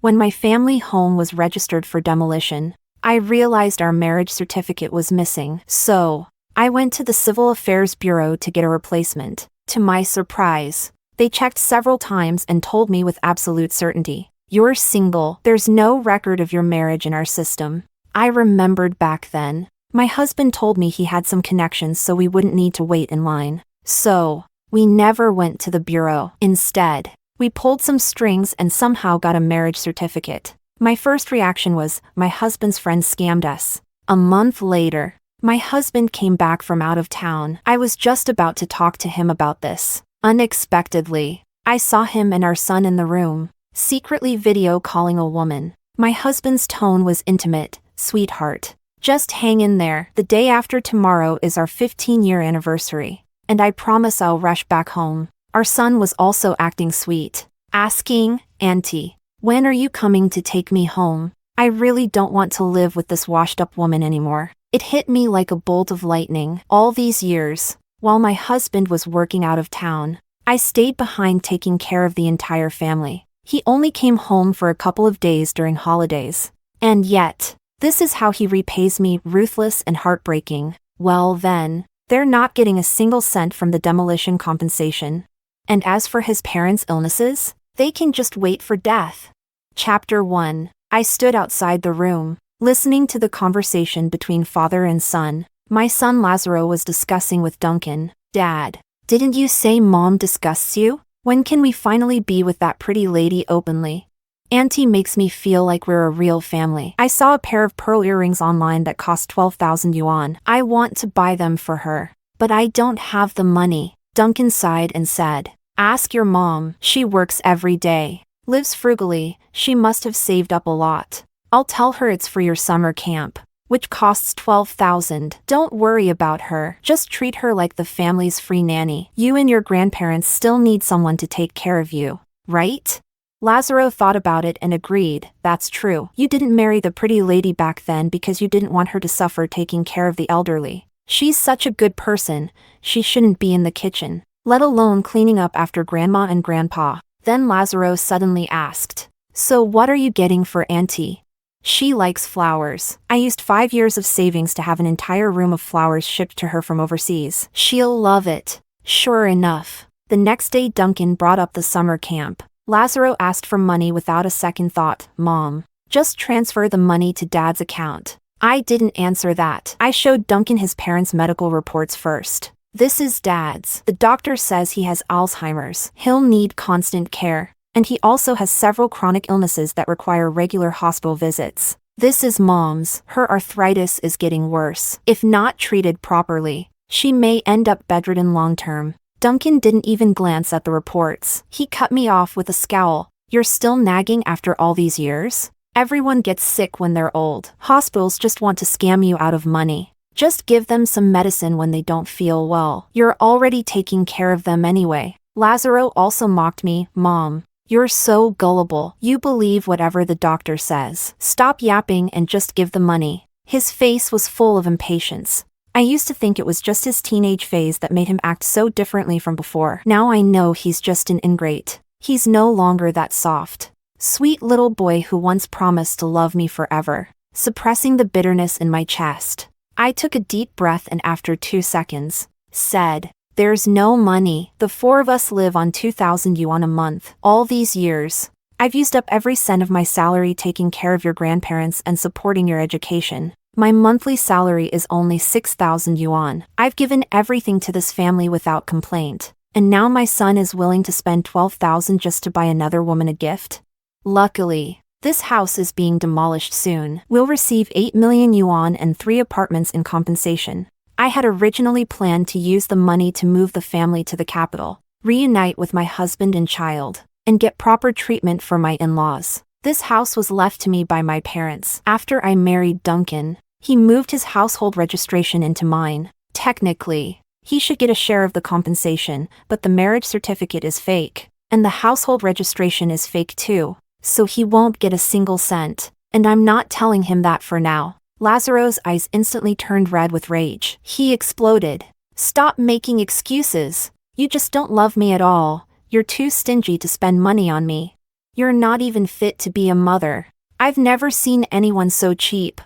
When my family home was registered for demolition, I realized our marriage certificate was missing, so I went to the Civil Affairs Bureau to get a replacement. To my surprise, they checked several times and told me with absolute certainty, "You're single. There's no record of your marriage in our system." I remembered back then, my husband told me he had some connections so we wouldn't need to wait in line. So, we never went to the bureau. Instead, we pulled some strings and somehow got a marriage certificate. My first reaction was, my husband's friend scammed us. A month later, my husband came back from out of town. I was just about to talk to him about this. Unexpectedly, I saw him and our son in the room, secretly video calling a woman. My husband's tone was intimate. "Sweetheart, just hang in there. The day after tomorrow is our 15-year anniversary, and I promise I'll rush back home." Our son was also acting sweet, asking, "Auntie, when are you coming to take me home? I really don't want to live with this washed-up woman anymore." It hit me like a bolt of lightning. All these years, while my husband was working out of town, I stayed behind taking care of the entire family. He only came home for a couple of days during holidays. And yet, this is how he repays me, ruthless and heartbreaking. Well then, they're not getting a single cent from the demolition compensation. And as for his parents' illnesses, they can just wait for death. Chapter 1. I stood outside the room, listening to the conversation between father and son. My son Lazaro was discussing with Duncan, "Dad, didn't you say Mom disgusts you? When can we finally be with that pretty lady openly? Auntie makes me feel like we're a real family. I saw a pair of pearl earrings online that cost 12,000 yuan. I want to buy them for her, but I don't have the money." Duncan sighed and said, "Ask your mom. She works every day, lives frugally. She must have saved up a lot. I'll tell her it's for your summer camp, which costs 12,000. Don't worry about her. Just treat her like the family's free nanny. You and your grandparents still need someone to take care of you, right?" Lazaro thought about it and agreed, "That's true. You didn't marry the pretty lady back then because you didn't want her to suffer taking care of the elderly. She's such a good person, she shouldn't be in the kitchen, let alone cleaning up after grandma and grandpa." Then Lazaro suddenly asked, "So what are you getting for Auntie?" "She likes flowers. I used 5 years of savings to have an entire room of flowers shipped to her from overseas. She'll love it." Sure enough, the next day Duncan brought up the summer camp. Lazaro asked for money without a second thought. "Mom, just transfer the money to Dad's account." I didn't answer that. I showed Duncan his parents' medical reports first. "This is Dad's. The doctor says he has Alzheimer's. He'll need constant care. And he also has several chronic illnesses that require regular hospital visits. This is Mom's. Her arthritis is getting worse. If not treated properly, she may end up bedridden long-term." Duncan didn't even glance at the reports. He cut me off with a scowl. "You're still nagging after all these years? Everyone gets sick when they're old. Hospitals just want to scam you out of money. Just give them some medicine when they don't feel well. You're already taking care of them anyway." Lazaro also mocked me. "Mom, you're so gullible. You believe whatever the doctor says. Stop yapping and just give the money." His face was full of impatience. I used to think it was just his teenage phase that made him act so differently from before. Now I know he's just an ingrate. He's no longer that soft, sweet little boy who once promised to love me forever. Suppressing the bitterness in my chest, I took a deep breath and after 2 seconds, said, "There's no money. The 4 of us live on 2,000 yuan a month. All these years, I've used up every cent of my salary taking care of your grandparents and supporting your education. My monthly salary is only 6,000 yuan. I've given everything to this family without complaint. And now my son is willing to spend 12,000 just to buy another woman a gift? Luckily, this house is being demolished soon. We'll receive 8 million yuan and 3 apartments in compensation. I had originally planned to use the money to move the family to the capital, reunite with my husband and child, and get proper treatment for my in-laws. This house was left to me by my parents. After I married Duncan, he moved his household registration into mine. Technically, he should get a share of the compensation, but the marriage certificate is fake, and the household registration is fake too, so he won't get a single cent, and I'm not telling him that for now. Lazaro's eyes instantly turned red with rage. He exploded. "Stop making excuses. You just don't love me at all. You're too stingy to spend money on me." You're not even fit to be a mother. I've never seen anyone so cheap.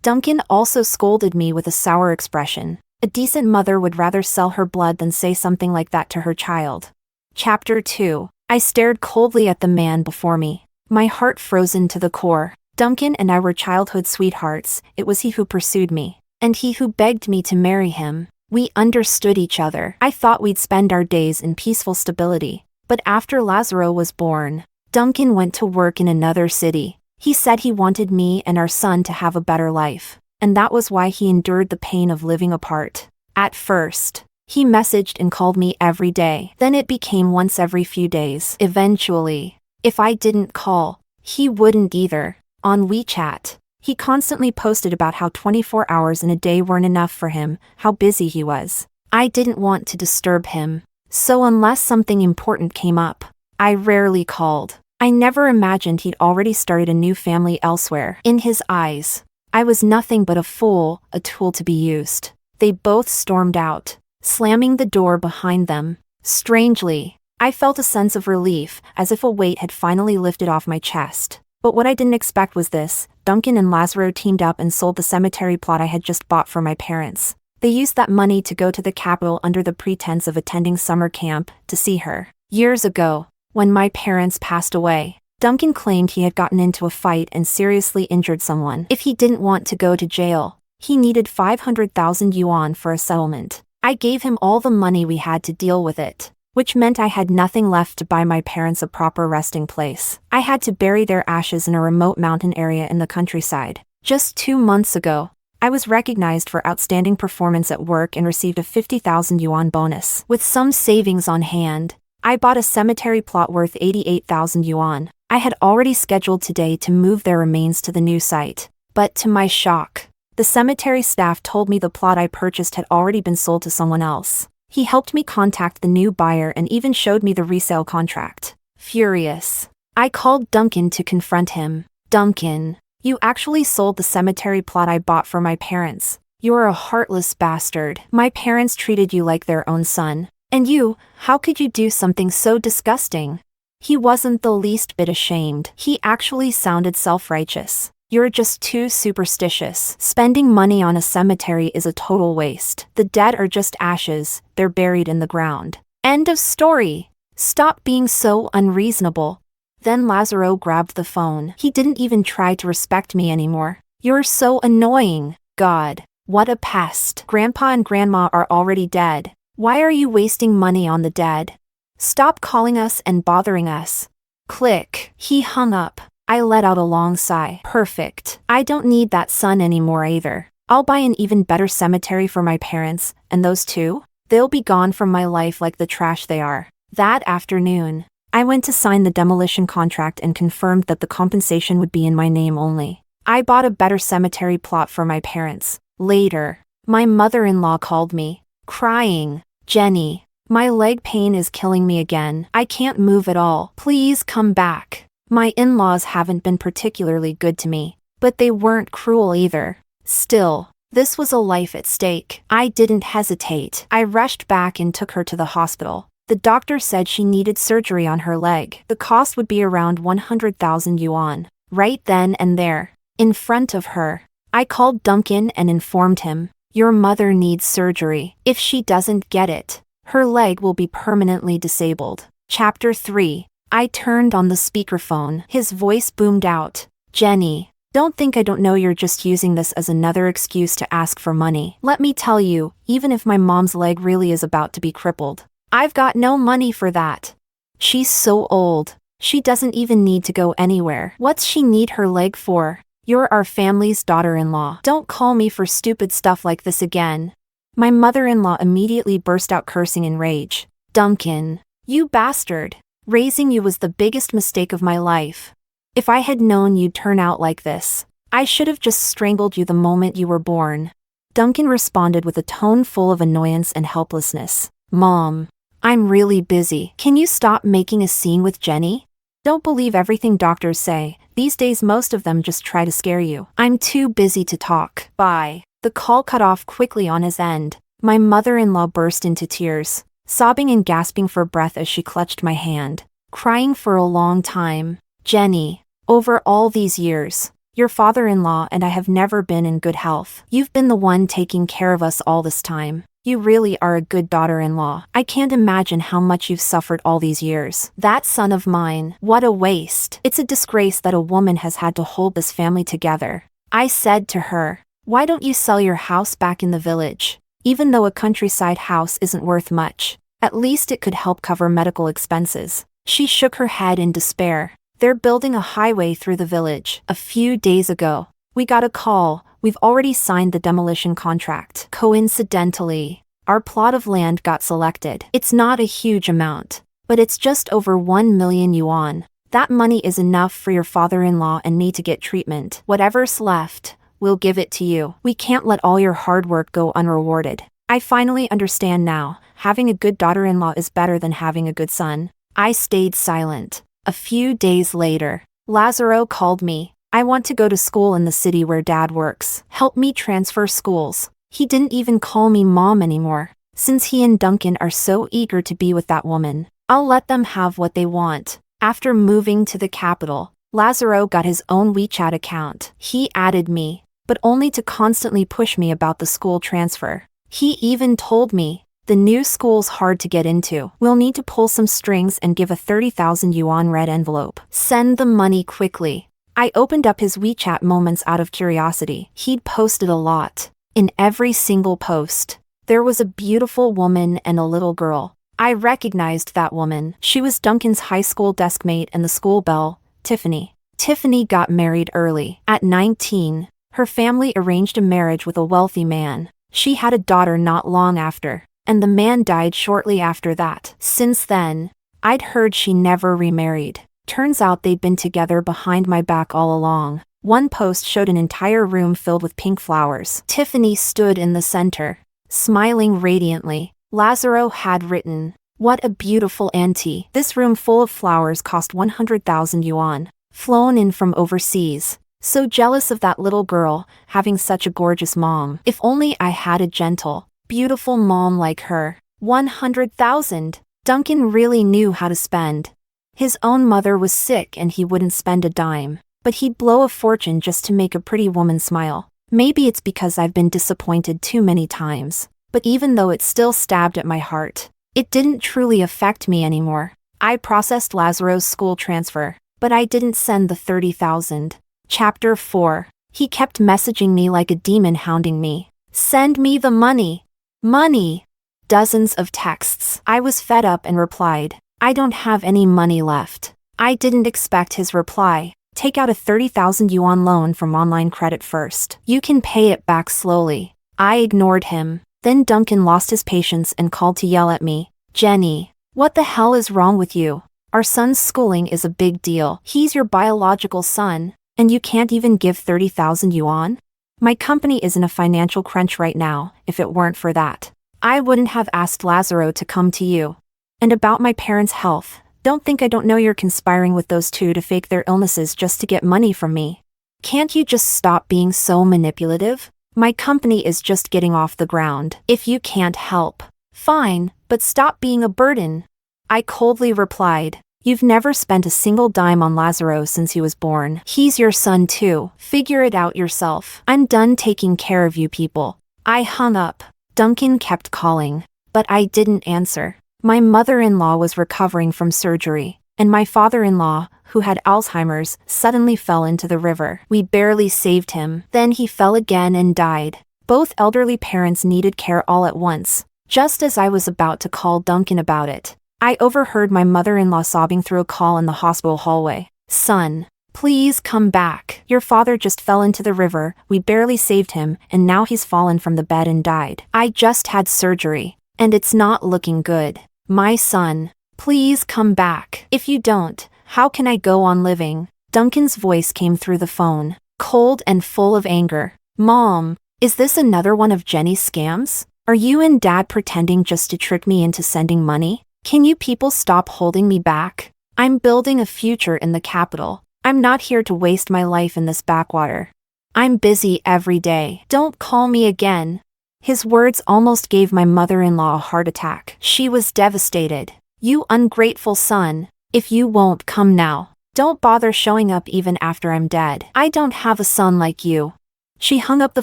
Duncan also scolded me with a sour expression. A decent mother would rather sell her blood than say something like that to her child. Chapter 2. I stared coldly at the man before me, my heart frozen to the core. Duncan and I were childhood sweethearts. It was he who pursued me, and he who begged me to marry him. We understood each other. I thought we'd spend our days in peaceful stability. But after Lazaro was born, Duncan went to work in another city. He said he wanted me and our son to have a better life, and that was why he endured the pain of living apart. At first, he messaged and called me every day. Then it became once every few days. Eventually, if I didn't call, he wouldn't either. On WeChat, he constantly posted about how 24 hours in a day weren't enough for him, how busy he was. I didn't want to disturb him, so unless something important came up, I rarely called. I never imagined he'd already started a new family elsewhere. In his eyes, I was nothing but a fool, a tool to be used. They both stormed out, slamming the door behind them. Strangely, I felt a sense of relief, as if a weight had finally lifted off my chest. But what I didn't expect was this. Duncan and Lazaro teamed up and sold the cemetery plot I had just bought for my parents. They used that money to go to the capital under the pretense of attending summer camp to see her. Years ago, when my parents passed away, Duncan claimed he had gotten into a fight and seriously injured someone. If he didn't want to go to jail, he needed 500,000 yuan for a settlement. I gave him all the money we had to deal with it, which meant I had nothing left to buy my parents a proper resting place. I had to bury their ashes in a remote mountain area in the countryside. Just 2 months ago, I was recognized for outstanding performance at work and received a 50,000 yuan bonus. With some savings on hand, I bought a cemetery plot worth 88,000 yuan. I had already scheduled today to move their remains to the new site. But to my shock, the cemetery staff told me the plot I purchased had already been sold to someone else. He helped me contact the new buyer and even showed me the resale contract. Furious, I called Duncan to confront him. Duncan, you actually sold the cemetery plot I bought for my parents. You're a heartless bastard. My parents treated you like their own son. And you, how could you do something so disgusting? He wasn't the least bit ashamed. He actually sounded self-righteous. You're just too superstitious. Spending money on a cemetery is a total waste. The dead are just ashes, they're buried in the ground. End of story. Stop being so unreasonable. Then Lazaro grabbed the phone. He didn't even try to respect me anymore. You're so annoying. God, what a pest. Grandpa and Grandma are already dead. Why are you wasting money on the dead? Stop calling us and bothering us. Click. He hung up. I let out a long sigh. Perfect. I don't need that son anymore either. I'll buy an even better cemetery for my parents, and those two? They'll be gone from my life like the trash they are. That afternoon, I went to sign the demolition contract and confirmed that the compensation would be in my name only. I bought a better cemetery plot for my parents. Later, my mother-in-law called me, crying, "Jenny, my leg pain is killing me again. I can't move at all. Please come back." My in-laws haven't been particularly good to me, but they weren't cruel either. Still, this was a life at stake. I didn't hesitate. I rushed back and took her to the hospital. The doctor said she needed surgery on her leg. The cost would be around 100,000 yuan. Right then and there, in front of her, I called Duncan and informed him, "Your mother needs surgery. If she doesn't get it, her leg will be permanently disabled." Chapter 3. I turned on the speakerphone. His voice boomed out, "Jenny, don't think I don't know you're just using this as another excuse to ask for money. Let me tell you, even if my mom's leg really is about to be crippled, I've got no money for that. She's so old. She doesn't even need to go anywhere. What's she need her leg for? You're our family's daughter-in-law. Don't call me for stupid stuff like this again." My mother-in-law immediately burst out cursing in rage. "Duncan, you bastard. Raising you was the biggest mistake of my life. If I had known you'd turn out like this, I should have just strangled you the moment you were born." Duncan responded with a tone full of annoyance and helplessness. "Mom, I'm really busy. Can you stop making a scene with Jenny? Don't believe everything doctors say. These days most of them just try to scare you. I'm too busy to talk. Bye." The call cut off quickly on his end. My mother-in-law burst into tears, sobbing and gasping for breath as she clutched my hand, crying for a long time. Jenny, over all these years, your father-in-law and I have never been in good health. You've been the one taking care of us all this time. You really are a good daughter-in-law. I can't imagine how much you've suffered all these years. That son of mine, what a waste. It's a disgrace that a woman has had to hold this family together. I said to her, why don't you sell your house back in the village? Even though a countryside house isn't worth much, at least it could help cover medical expenses. She shook her head in despair. They're building a highway through the village. A few days ago, we got a call. We've already signed the demolition contract. Coincidentally, our plot of land got selected. It's not a huge amount, but it's just over 1 million yuan. That money is enough for your father-in-law and me to get treatment. Whatever's left, we'll give it to you. We can't let all your hard work go unrewarded. I finally understand now. Having a good daughter-in-law is better than having a good son. I stayed silent. A few days later, Lazaro called me. I want to go to school in the city where Dad works. Help me transfer schools. He didn't even call me Mom anymore. Since he and Duncan are so eager to be with that woman, I'll let them have what they want. After moving to the capital, Lazaro got his own WeChat account. He added me, but only to constantly push me about the school transfer. He even told me, the new school's hard to get into. We'll need to pull some strings and give a 30,000 yuan red envelope. Send the money quickly. I opened up his WeChat moments out of curiosity. He'd posted a lot. In every single post, there was a beautiful woman and a little girl. I recognized that woman. She was Duncan's high school deskmate and the school belle, Tiffany. Tiffany got married early. At 19, her family arranged a marriage with a wealthy man. She had a daughter not long after, and the man died shortly after that. Since then, I'd heard she never remarried. Turns out they'd been together behind my back all along. One post showed an entire room filled with pink flowers. Tiffany stood in the center, smiling radiantly. Lazaro had written, "What a beautiful auntie." This room full of flowers cost 100,000 yuan, flown in from overseas. So jealous of that little girl, having such a gorgeous mom. If only I had a gentle, beautiful mom like her. 100,000. Duncan really knew how to spend. His own mother was sick and he wouldn't spend a dime, but he'd blow a fortune just to make a pretty woman smile. Maybe it's because I've been disappointed too many times, but even though it still stabbed at my heart, it didn't truly affect me anymore. I processed Lazaro's school transfer, but I didn't send the 30,000. Chapter 4. He kept messaging me like a demon hounding me. Send me the money. Money. Dozens of texts. I was fed up and replied, I don't have any money left. I didn't expect his reply. Take out a 30,000 yuan loan from online credit first. You can pay it back slowly. I ignored him. Then Duncan lost his patience and called to yell at me. Jenny, what the hell is wrong with you? Our son's schooling is a big deal. He's your biological son, and you can't even give 30,000 yuan? My company is in a financial crunch right now. If it weren't for that, I wouldn't have asked Lazaro to come to you. And about my parents' health, don't think I don't know you're conspiring with those two to fake their illnesses just to get money from me. Can't you just stop being so manipulative? My company is just getting off the ground. If you can't help, fine, but stop being a burden. I coldly replied, you've never spent a single dime on Lazaro since he was born. He's your son too. Figure it out yourself. I'm done taking care of you people. I hung up. Duncan kept calling, but I didn't answer. My mother-in-law was recovering from surgery, and my father-in-law, who had Alzheimer's, suddenly fell into the river. We barely saved him. Then he fell again and died. Both elderly parents needed care all at once. Just as I was about to call Duncan about it, I overheard my mother-in-law sobbing through a call in the hospital hallway. Son, please come back. Your father just fell into the river, we barely saved him, and now he's fallen from the bed and died. I just had surgery, and it's not looking good. My son, please come back. If you don't, how can I go on living? Duncan's voice came through the phone, cold and full of anger. Mom, is this another one of Jenny's scams? Are you and Dad pretending just to trick me into sending money? Can you people stop holding me back? I'm building a future in the capital. I'm not here to waste my life in this backwater. I'm busy every day. Don't call me again. His words almost gave my mother-in-law a heart attack. She was devastated. You ungrateful son. If you won't come now, Don't bother showing up even after I'm dead. I don't have a son like you." She hung up the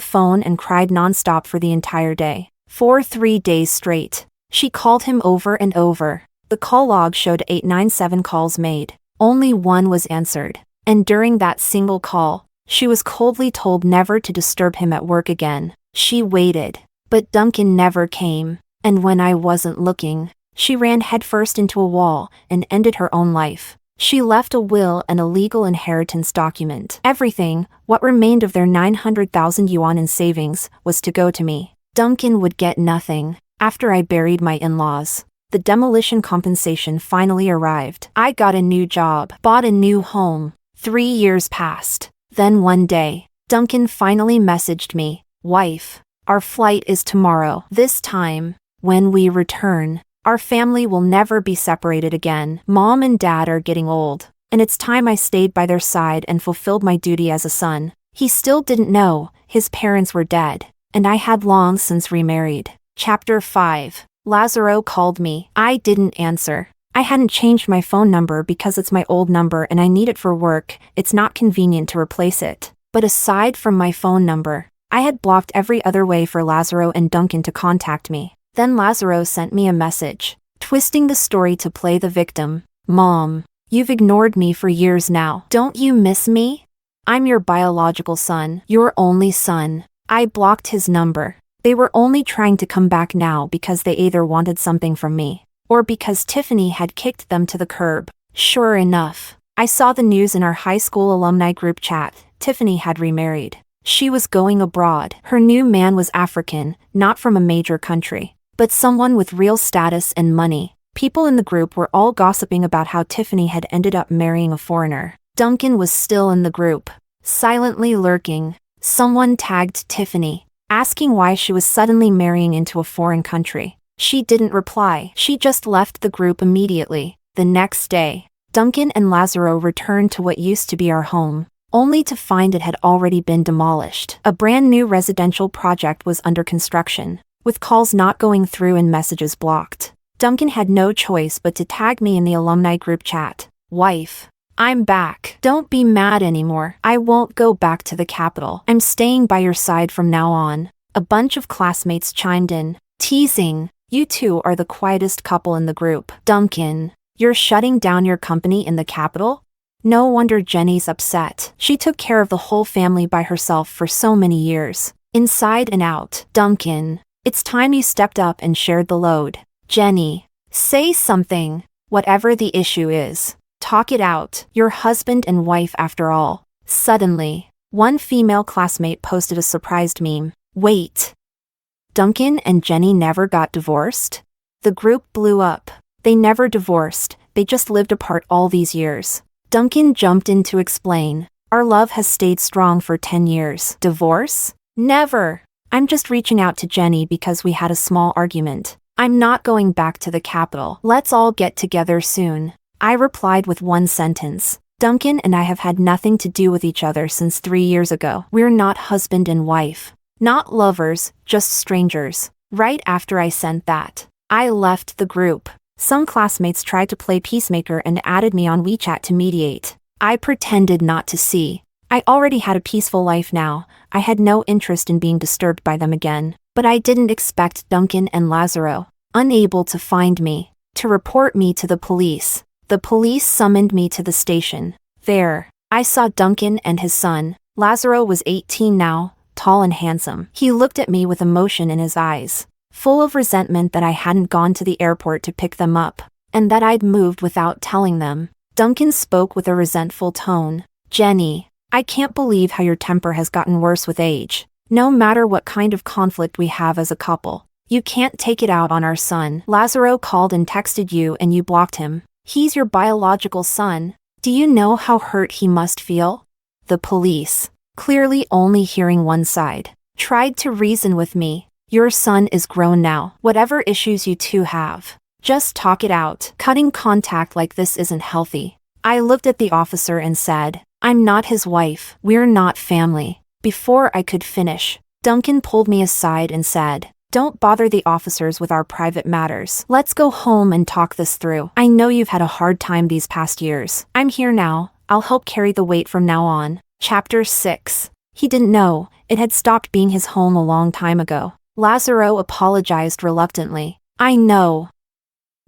phone and cried nonstop for the entire day. For 3 days straight. She called him over and over. The call log showed 897 calls made. Only one was answered. And during that single call, she was coldly told never to disturb him at work again. She waited. But Duncan never came. And when I wasn't looking, she ran headfirst into a wall and ended her own life. She left a will and a legal inheritance document. Everything, what remained of their 900,000 yuan in savings, was to go to me. Duncan would get nothing. After I buried my in-laws, the demolition compensation finally arrived. I got a new job, bought a new home. 3 years passed. Then one day, Duncan finally messaged me, "Wife, our flight is tomorrow. This time, when we return, our family will never be separated again. Mom and Dad are getting old, and it's time I stayed by their side and fulfilled my duty as a son." He still didn't know his parents were dead, and I had long since remarried. Chapter 5. Lazaro called me. I didn't answer. I hadn't changed my phone number because it's my old number and I need it for work. It's not convenient to replace it. But aside from my phone number, I had blocked every other way for Lazaro and Duncan to contact me. Then Lazaro sent me a message, twisting the story to play the victim. "Mom, you've ignored me for years now. Don't you miss me? I'm your biological son, your only son." I blocked his number. They were only trying to come back now because they either wanted something from me, or because Tiffany had kicked them to the curb. Sure enough, I saw the news in our high school alumni group chat. Tiffany had remarried. She was going abroad. Her new man was African, not from a major country, but someone with real status and money. People in the group were all gossiping about how Tiffany had ended up marrying a foreigner. Duncan was still in the group, silently lurking. Someone tagged Tiffany, asking why she was suddenly marrying into a foreign country. She didn't reply. She just left the group immediately. The next day, Duncan and Lazaro returned to what used to be our home, only to find it had already been demolished. A brand new residential project was under construction, with calls not going through and messages blocked. Duncan had no choice but to tag me in the alumni group chat. "Wife, I'm back. Don't be mad anymore. I won't go back to the capital. I'm staying by your side from now on." A bunch of classmates chimed in, teasing, "You two are the quietest couple in the group." "Duncan, you're shutting down your company in the capital?" No wonder Jenny's upset. She took care of the whole family by herself for so many years, inside and out. "Duncan, it's time you stepped up and shared the load." "Jenny, say something. Whatever the issue is, talk it out. You're husband and wife after all." Suddenly, one female classmate posted a surprised meme. "Wait. Duncan and Jenny never got divorced?" The group blew up. They never divorced, they just lived apart all these years. Duncan jumped in to explain. "Our love has stayed strong for 10 years. Divorce? Never. I'm just reaching out to Jenny because we had a small argument. I'm not going back to the capital. Let's all get together soon." I replied with one sentence. "Duncan and I have had nothing to do with each other since 3 years ago. We're not husband and wife. Not lovers, just strangers." Right after I sent that, I left the group. Some classmates tried to play peacemaker and added me on WeChat to mediate. I pretended not to see. I already had a peaceful life now. I had no interest in being disturbed by them again. But I didn't expect Duncan and Lazaro, unable to find me, to report me to the police. The police summoned me to the station. There, I saw Duncan and his son. Lazaro was 18 now, tall and handsome. He looked at me with emotion in his eyes, full of resentment that I hadn't gone to the airport to pick them up, and that I'd moved without telling them. Duncan spoke with a resentful tone. "Jenny, I can't believe how your temper has gotten worse with age. No matter what kind of conflict we have as a couple, you can't take it out on our son. Lazaro called and texted you and you blocked him. He's your biological son. Do you know how hurt he must feel?" The police, clearly only hearing one side, tried to reason with me. "Your son is grown now. Whatever issues you two have, just talk it out. Cutting contact like this isn't healthy." I looked at the officer and said, "I'm not his wife. We're not family." Before I could finish, Duncan pulled me aside and said, "Don't bother the officers with our private matters. Let's go home and talk this through. I know you've had a hard time these past years. I'm here now. I'll help carry the weight from now on. Chapter 6. He didn't know, it had stopped being his home a long time ago. Lazaro apologized reluctantly. I know.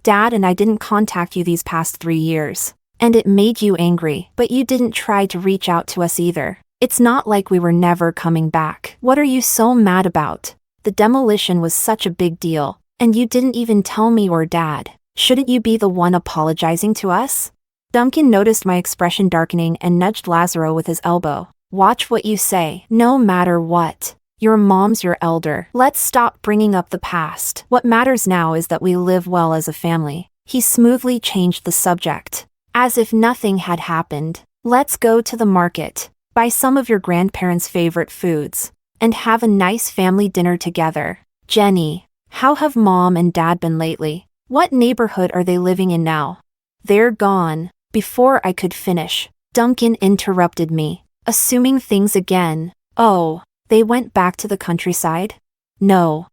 Dad and I didn't contact you these past 3 years. And it made you angry, but you didn't try to reach out to us either. It's not like we were never coming back. What are you so mad about? The demolition was such a big deal, and you didn't even tell me or Dad. Shouldn't you be the one apologizing to us? Duncan noticed my expression darkening and nudged Lazaro with his elbow. Watch what you say, no matter what. Your mom's your elder. Let's stop bringing up the past. What matters now is that we live well as a family. He smoothly changed the subject. As if nothing had happened. Let's go to the market, buy some of your grandparents' favorite foods, and have a nice family dinner together. Jenny, how have Mom and Dad been lately? What neighborhood are they living in now? They're gone. Before I could finish, Duncan interrupted me, assuming things again. Oh, they went back to the countryside? No,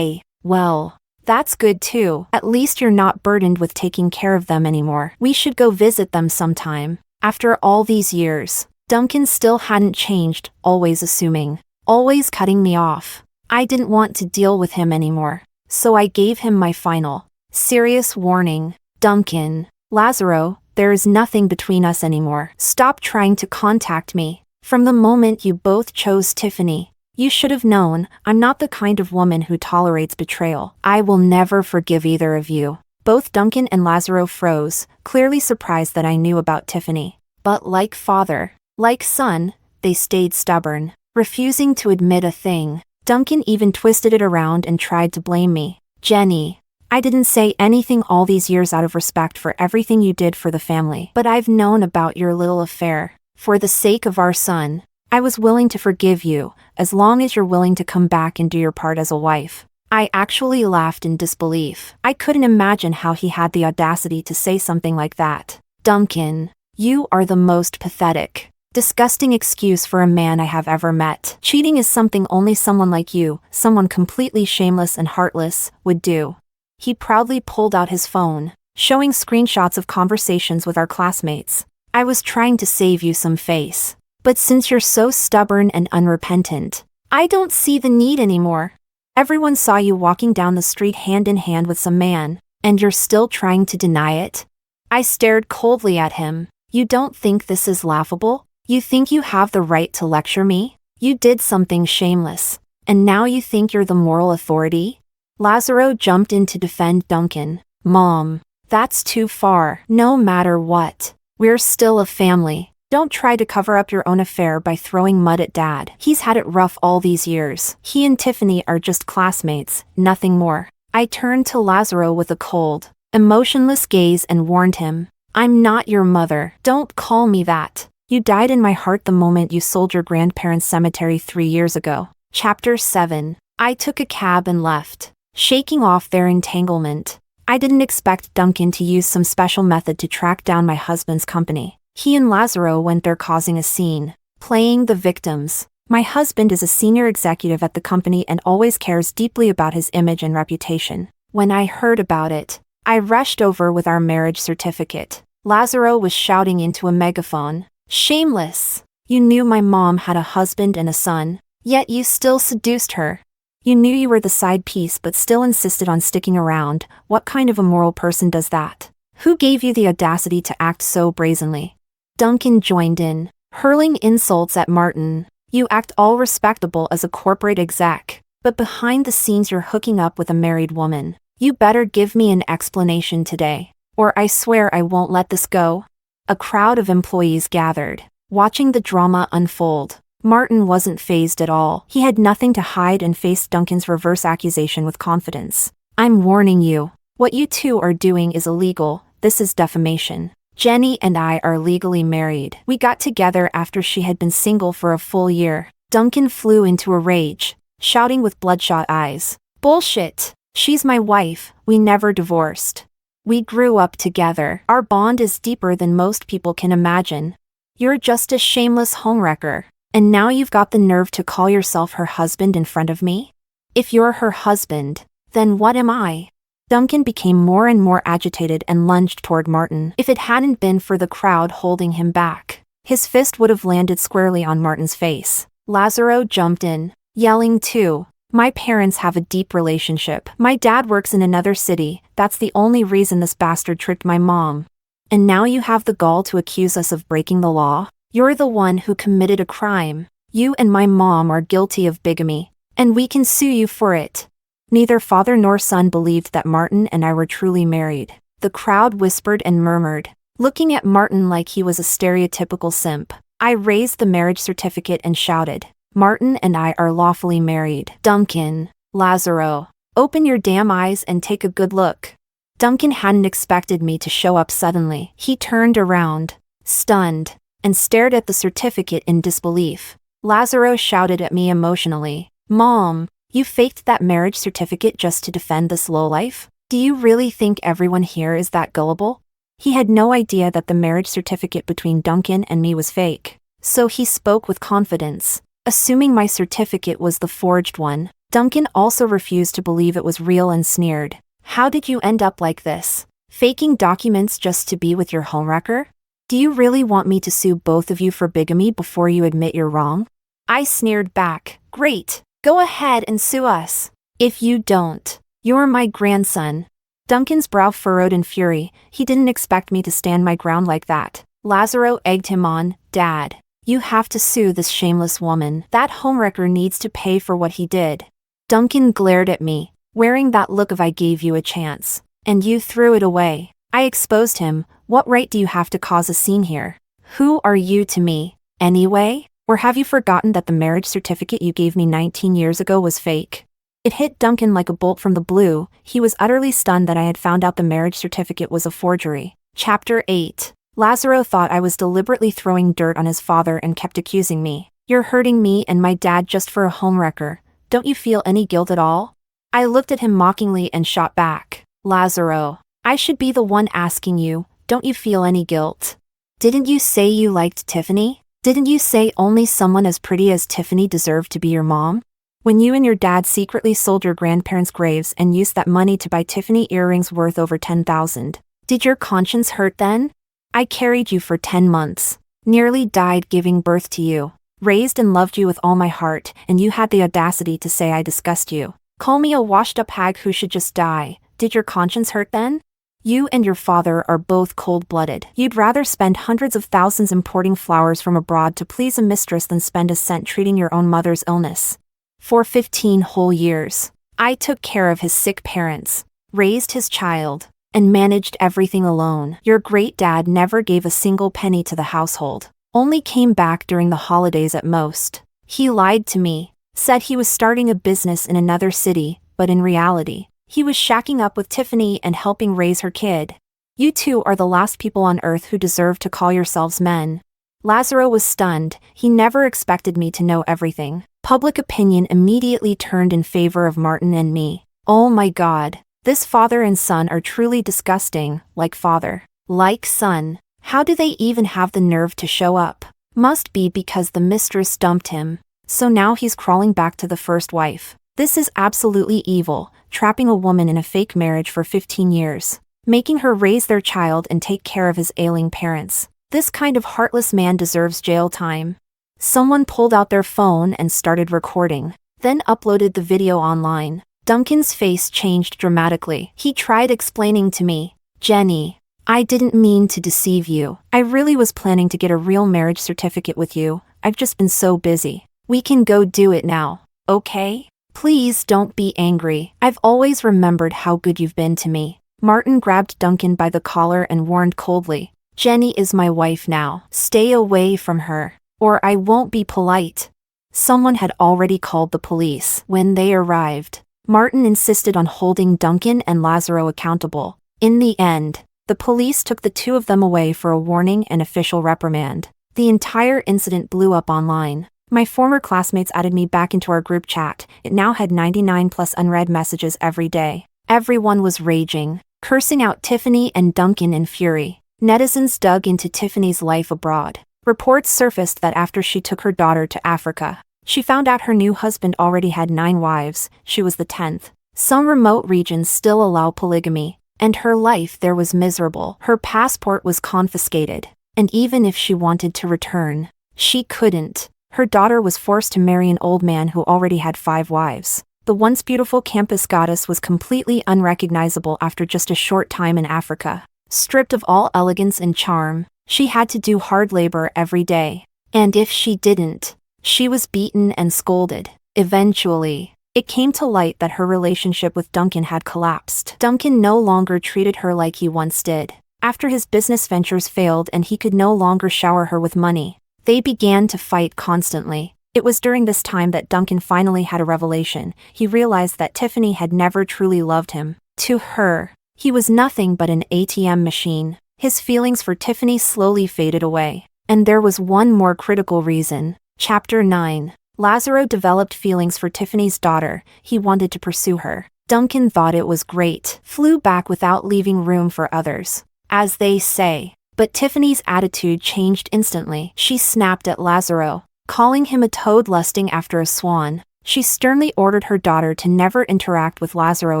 well, that's good too. At least you're not burdened with taking care of them anymore. We should go visit them sometime. After all these years, Duncan still hadn't changed, always assuming, always cutting me off. I didn't want to deal with him anymore, so I gave him my final, serious warning. Duncan, Lazaro, there is nothing between us anymore. Stop trying to contact me. From the moment you both chose Tiffany, you should have known I'm not the kind of woman who tolerates betrayal. I will never forgive either of you. Both Duncan and Lazaro froze, clearly surprised that I knew about Tiffany. But like father, like son, they stayed stubborn, refusing to admit a thing. Duncan even twisted it around and tried to blame me. Jenny, I didn't say anything all these years out of respect for everything you did for the family. But I've known about your little affair. For the sake of our son, I was willing to forgive you, as long as you're willing to come back and do your part as a wife. I actually laughed in disbelief. I couldn't imagine how he had the audacity to say something like that. Duncan, you are the most pathetic, disgusting excuse for a man I have ever met. Cheating is something only someone like you, someone completely shameless and heartless, would do. He proudly pulled out his phone, showing screenshots of conversations with our classmates. I was trying to save you some face. But since you're so stubborn and unrepentant, I don't see the need anymore. Everyone saw you walking down the street hand in hand with some man, and you're still trying to deny it? I stared coldly at him. You don't think this is laughable? You think you have the right to lecture me? You did something shameless, and now you think you're the moral authority? Lazaro jumped in to defend Duncan. Mom, that's too far. No matter what, we're still a family. Don't try to cover up your own affair by throwing mud at Dad. He's had it rough all these years. He and Tiffany are just classmates, nothing more. I turned to Lazaro with a cold, emotionless gaze and warned him. I'm not your mother. Don't call me that. You died in my heart the moment you sold your grandparents' cemetery 3 years ago. Chapter 7. I took a cab and left, shaking off their entanglement. I didn't expect Duncan to use some special method to track down my husband's company. He and Lazaro went there causing a scene, playing the victims. My husband is a senior executive at the company and always cares deeply about his image and reputation. When I heard about it, I rushed over with our marriage certificate. Lazaro was shouting into a megaphone. Shameless! You knew my mom had a husband and a son, yet you still seduced her. You knew you were the side piece but still insisted on sticking around. What kind of immoral person does that? Who gave you the audacity to act so brazenly? Duncan joined in, hurling insults at Martin. You act all respectable as a corporate exec, but behind the scenes you're hooking up with a married woman. You better give me an explanation today, or I swear I won't let this go. A crowd of employees gathered, watching the drama unfold. Martin wasn't fazed at all. He had nothing to hide and faced Duncan's reverse accusation with confidence. I'm warning you. What you two are doing is illegal. This is defamation. Jenny and I are legally married. We got together after she had been single for a full year. Duncan flew into a rage, shouting with bloodshot eyes. Bullshit! She's my wife. We never divorced. We grew up together. Our bond is deeper than most people can imagine. You're just a shameless homewrecker. And now you've got the nerve to call yourself her husband in front of me? If you're her husband, then what am I? Duncan became more and more agitated and lunged toward Martin. If it hadn't been for the crowd holding him back, his fist would have landed squarely on Martin's face. Lazaro jumped in, yelling too. My parents have a deep relationship. My dad works in another city. That's the only reason this bastard tricked my mom. And now you have the gall to accuse us of breaking the law? You're the one who committed a crime. You and my mom are guilty of bigamy, and we can sue you for it. Neither father nor son believed that Martin and I were truly married. The crowd whispered and murmured, looking at Martin like he was a stereotypical simp. I raised the marriage certificate and shouted, Martin and I are lawfully married. Duncan, Lazaro, open your damn eyes and take a good look. Duncan hadn't expected me to show up suddenly. He turned around, stunned, and stared at the certificate in disbelief. Lazaro shouted at me emotionally, Mom, you faked that marriage certificate just to defend this lowlife? Do you really think everyone here is that gullible? He had no idea that the marriage certificate between Duncan and me was fake, so he spoke with confidence, assuming my certificate was the forged one. Duncan also refused to believe it was real and sneered. How did you end up like this? Faking documents just to be with your homewrecker? Do you really want me to sue both of you for bigamy before you admit you're wrong? I sneered back, Great. Go ahead and sue us. If you don't, you're my grandson. Duncan's brow furrowed in fury. He didn't expect me to stand my ground like that. Lazaro egged him on, Dad, you have to sue this shameless woman. That homewrecker needs to pay for what he did. Duncan glared at me, wearing that look of I gave you a chance, and you threw it away. I exposed him. What right do you have to cause a scene here? Who are you to me, anyway? Or have you forgotten that the marriage certificate you gave me 19 years ago was fake? It hit Duncan like a bolt from the blue. He was utterly stunned that I had found out the marriage certificate was a forgery. Chapter 8. Lazaro thought I was deliberately throwing dirt on his father and kept accusing me. You're hurting me and my dad just for a homewrecker. Don't you feel any guilt at all? I looked at him mockingly and shot back. Lazaro, I should be the one asking you, don't you feel any guilt? Didn't you say you liked Tiffany? Didn't you say only someone as pretty as Tiffany deserved to be your mom? When you and your dad secretly sold your grandparents' graves and used that money to buy Tiffany earrings worth over $10,000, did your conscience hurt then? I carried you for 10 months, nearly died giving birth to you, raised and loved you with all my heart, and you had the audacity to say I disgust you. Call me a washed-up hag who should just die. Did your conscience hurt then? You and your father are both cold-blooded. You'd rather spend hundreds of thousands importing flowers from abroad to please a mistress than spend a cent treating your own mother's illness. For 15 whole years, I took care of his sick parents, raised his child, and managed everything alone. Your great-dad never gave a single penny to the household, only came back during the holidays at most. He lied to me, said he was starting a business in another city, but in reality, he was shacking up with Tiffany and helping raise her kid. You two are the last people on earth who deserve to call yourselves men. Lazaro was stunned. He never expected me to know everything. Public opinion immediately turned in favor of Martin and me. Oh my God, this father and son are truly disgusting, like father, like son. How do they even have the nerve to show up? Must be because the mistress dumped him. So now he's crawling back to the first wife. This is absolutely evil, trapping a woman in a fake marriage for 15 years, making her raise their child and take care of his ailing parents. This kind of heartless man deserves jail time. Someone pulled out their phone and started recording, then uploaded the video online. Duncan's face changed dramatically. He tried explaining to me, Jenny, I didn't mean to deceive you. I really was planning to get a real marriage certificate with you. I've just been so busy. We can go do it now, okay? Please don't be angry. I've always remembered how good you've been to me. Martin grabbed Duncan by the collar and warned coldly, Jenny is my wife now. Stay away from her, or I won't be polite. Someone had already called the police. When they arrived, Martin insisted on holding Duncan and Lazaro accountable. In the end, the police took the two of them away for a warning and official reprimand. The entire incident blew up online. My former classmates added me back into our group chat. It now had 99 plus unread messages every day. Everyone was raging, cursing out Tiffany and Duncan in fury. Netizens dug into Tiffany's life abroad. Reports surfaced that after she took her daughter to Africa, she found out her new husband already had 9 wives. She was the 10th. Some remote regions still allow polygamy, and her life there was miserable. Her passport was confiscated, and even if she wanted to return, she couldn't. Her daughter was forced to marry an old man who already had 5 wives. The once beautiful campus goddess was completely unrecognizable after just a short time in Africa. Stripped of all elegance and charm, she had to do hard labor every day. And if she didn't, she was beaten and scolded. Eventually, it came to light that her relationship with Duncan had collapsed. Duncan no longer treated her like he once did. After his business ventures failed and he could no longer shower her with money, they began to fight constantly. It was during this time that Duncan finally had a revelation. He realized that Tiffany had never truly loved him. To her, he was nothing but an ATM machine. His feelings for Tiffany slowly faded away. And there was one more critical reason. Chapter 9. Lazaro developed feelings for Tiffany's daughter. He wanted to pursue her. Duncan thought it was great. Flew back without leaving room for others, as they say. But Tiffany's attitude changed instantly. She snapped at Lazaro, calling him a toad lusting after a swan. She sternly ordered her daughter to never interact with Lazaro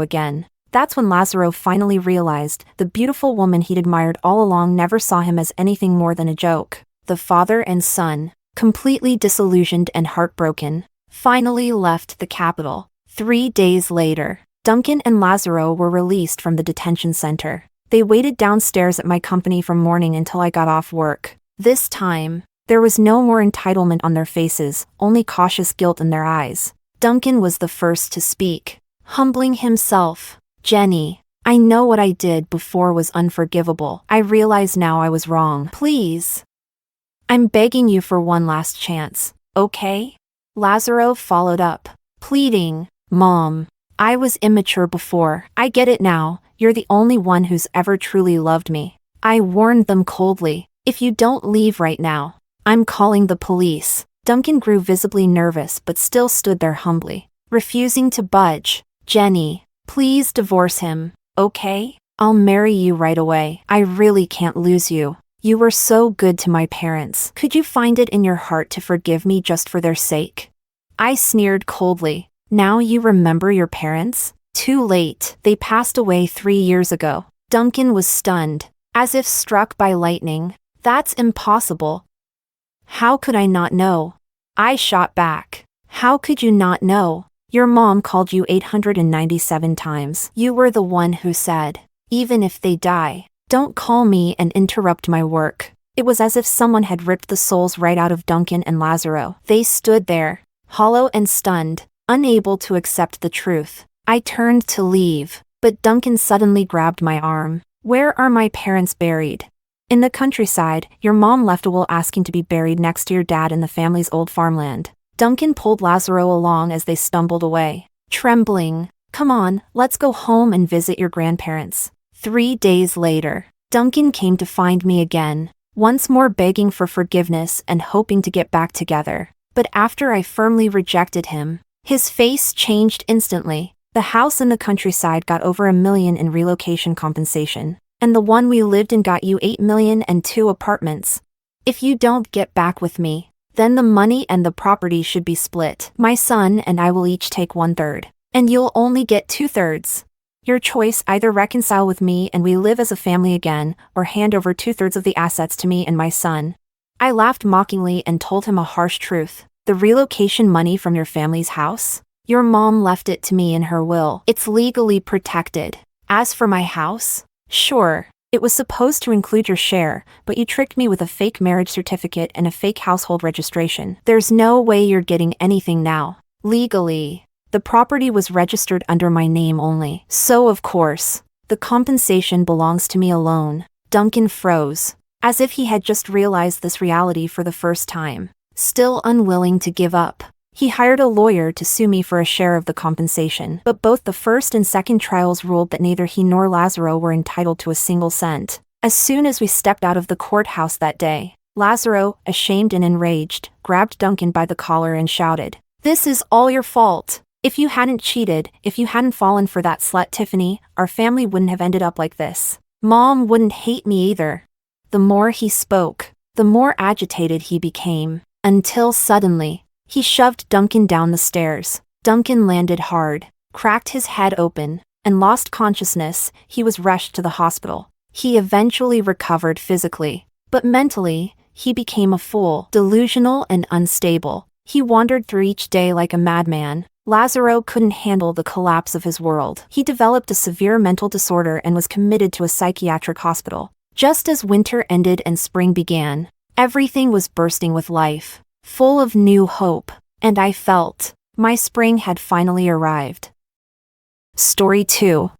again. That's when Lazaro finally realized the beautiful woman he'd admired all along never saw him as anything more than a joke. The father and son, completely disillusioned and heartbroken, finally left the capital. 3 days later, Duncan and Lazaro were released from the detention center. They waited downstairs at my company from morning until I got off work. This time, there was no more entitlement on their faces, only cautious guilt in their eyes. Duncan was the first to speak, humbling himself. "Jenny, I know what I did before was unforgivable. I realize now I was wrong. Please, I'm begging you for one last chance, okay?" Lazaro followed up, pleading, "Mom, I was immature before. I get it now. You're the only one who's ever truly loved me." I warned them coldly, "If you don't leave right now, I'm calling the police." Duncan grew visibly nervous but still stood there humbly, refusing to budge. "Jenny, please divorce him, okay? I'll marry you right away. I really can't lose you. You were so good to my parents. Could you find it in your heart to forgive me just for their sake?" I sneered coldly. "Now you remember your parents? Too late. They passed away 3 years ago." Duncan was stunned, as if struck by lightning. "That's impossible. How could I not know?" I shot back. "How could you not know? Your mom called you 897 times. You were the one who said, 'Even if they die, don't call me and interrupt my work.'" It was as if someone had ripped the souls right out of Duncan and Lazaro. They stood there, hollow and stunned, unable to accept the truth. I turned to leave, but Duncan suddenly grabbed my arm. "Where are my parents buried?" "In the countryside. Your mom left a will asking to be buried next to your dad in the family's old farmland." Duncan pulled Lazaro along as they stumbled away, trembling. "Come on, let's go home and visit your grandparents." 3 days later, Duncan came to find me again, once more begging for forgiveness and hoping to get back together. But after I firmly rejected him, his face changed instantly. The house in the countryside got over $1 million in relocation compensation, and the one we lived in got you $8 million and 2 apartments. If you don't get back with me, then the money and the property should be split. My son and I will each take 1/3, and you'll only get 2/3. Your choice: either reconcile with me and we live as a family again, or hand over 2/3 of the assets to me and my son." I laughed mockingly and told him a harsh truth. "The relocation money from your family's house? Your mom left it to me in her will. It's legally protected. As for my house, sure, it was supposed to include your share, but you tricked me with a fake marriage certificate and a fake household registration. There's no way you're getting anything now. Legally, the property was registered under my name only. So of course, the compensation belongs to me alone." Duncan froze, as if he had just realized this reality for the first time. Still unwilling to give up, he hired a lawyer to sue me for a share of the compensation. But both the first and second trials ruled that neither he nor Lazaro were entitled to a single cent. As soon as we stepped out of the courthouse that day, Lazaro, ashamed and enraged, grabbed Duncan by the collar and shouted, "This is all your fault. If you hadn't cheated, if you hadn't fallen for that slut Tiffany, our family wouldn't have ended up like this. Mom wouldn't hate me either." The more he spoke, the more agitated he became, until suddenly, he shoved Duncan down the stairs. Duncan landed hard, cracked his head open, and lost consciousness. He was rushed to the hospital. He eventually recovered physically, but mentally, he became a fool, delusional and unstable. He wandered through each day like a madman. Lazaro couldn't handle the collapse of his world. He developed a severe mental disorder and was committed to a psychiatric hospital. Just as winter ended and spring began, everything was bursting with life, full of new hope, and I felt my spring had finally arrived. Story 2.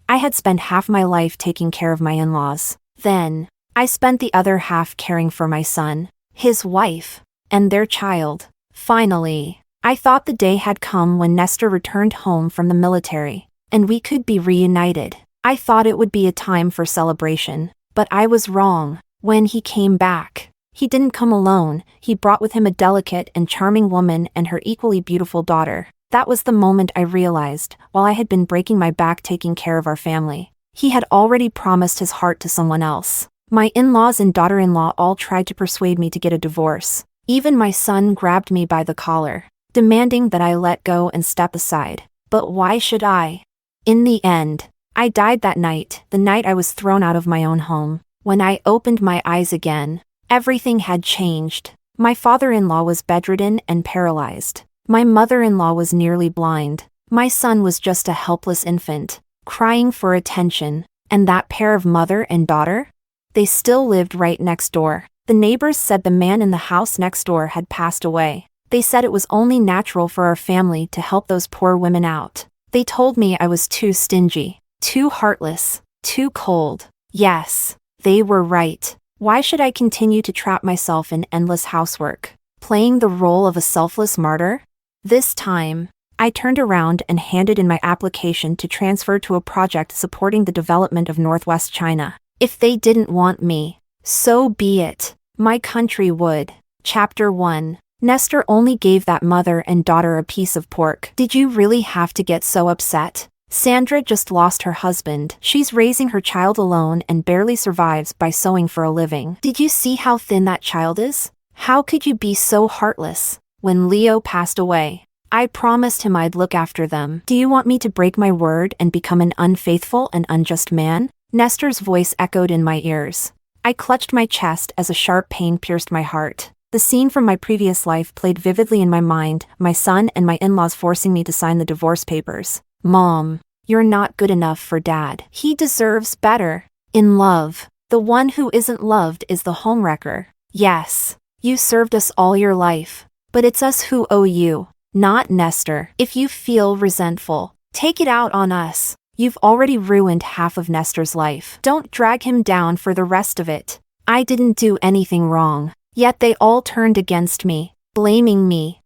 I had spent half my life taking care of my in-laws. Then, I spent the other half caring for my son, his wife, and their child. Finally, I thought the day had come when Nestor returned home from the military, and we could be reunited. I thought it would be a time for celebration, but I was wrong. When he came back, he didn't come alone. He brought with him a delicate and charming woman and her equally beautiful daughter. That was the moment I realized, while I had been breaking my back taking care of our family, he had already promised his heart to someone else. My in-laws and daughter-in-law all tried to persuade me to get a divorce. Even my son grabbed me by the collar, demanding that I let go and step aside. But why should I? In the end, I died that night, the night I was thrown out of my own home. When I opened my eyes again, everything had changed. My father-in-law was bedridden and paralyzed. My mother-in-law was nearly blind. My son was just a helpless infant, crying for attention. And that pair of mother and daughter? They still lived right next door. The neighbors said the man in the house next door had passed away. They said it was only natural for our family to help those poor women out. They told me I was too stingy, too heartless, too cold. Yes, they were right. Why should I continue to trap myself in endless housework, playing the role of a selfless martyr? This time, I turned around and handed in my application to transfer to a project supporting the development of Northwest China. If they didn't want me, so be it. My country would. Chapter 1. Nestor only gave that mother and daughter a piece of pork. Did you really have to get so upset? Sandra just lost her husband. She's raising her child alone and barely survives by sewing for a living. Did you see how thin that child is? How could you be so heartless? When Leo passed away, I promised him I'd look after them. Do you want me to break my word and become an unfaithful and unjust man? Nestor's voice echoed in my ears. I clutched my chest as a sharp pain pierced my heart. The scene from my previous life played vividly in my mind, my son and my in-laws forcing me to sign the divorce papers. Mom, you're not good enough for Dad. He deserves better. In love, the one who isn't loved is the homewrecker. Yes, you served us all your life, but it's us who owe you, not Nestor. If you feel resentful, take it out on us. You've already ruined half of Nestor's life. Don't drag him down for the rest of it. I didn't do anything wrong. Yet they all turned against me, blaming me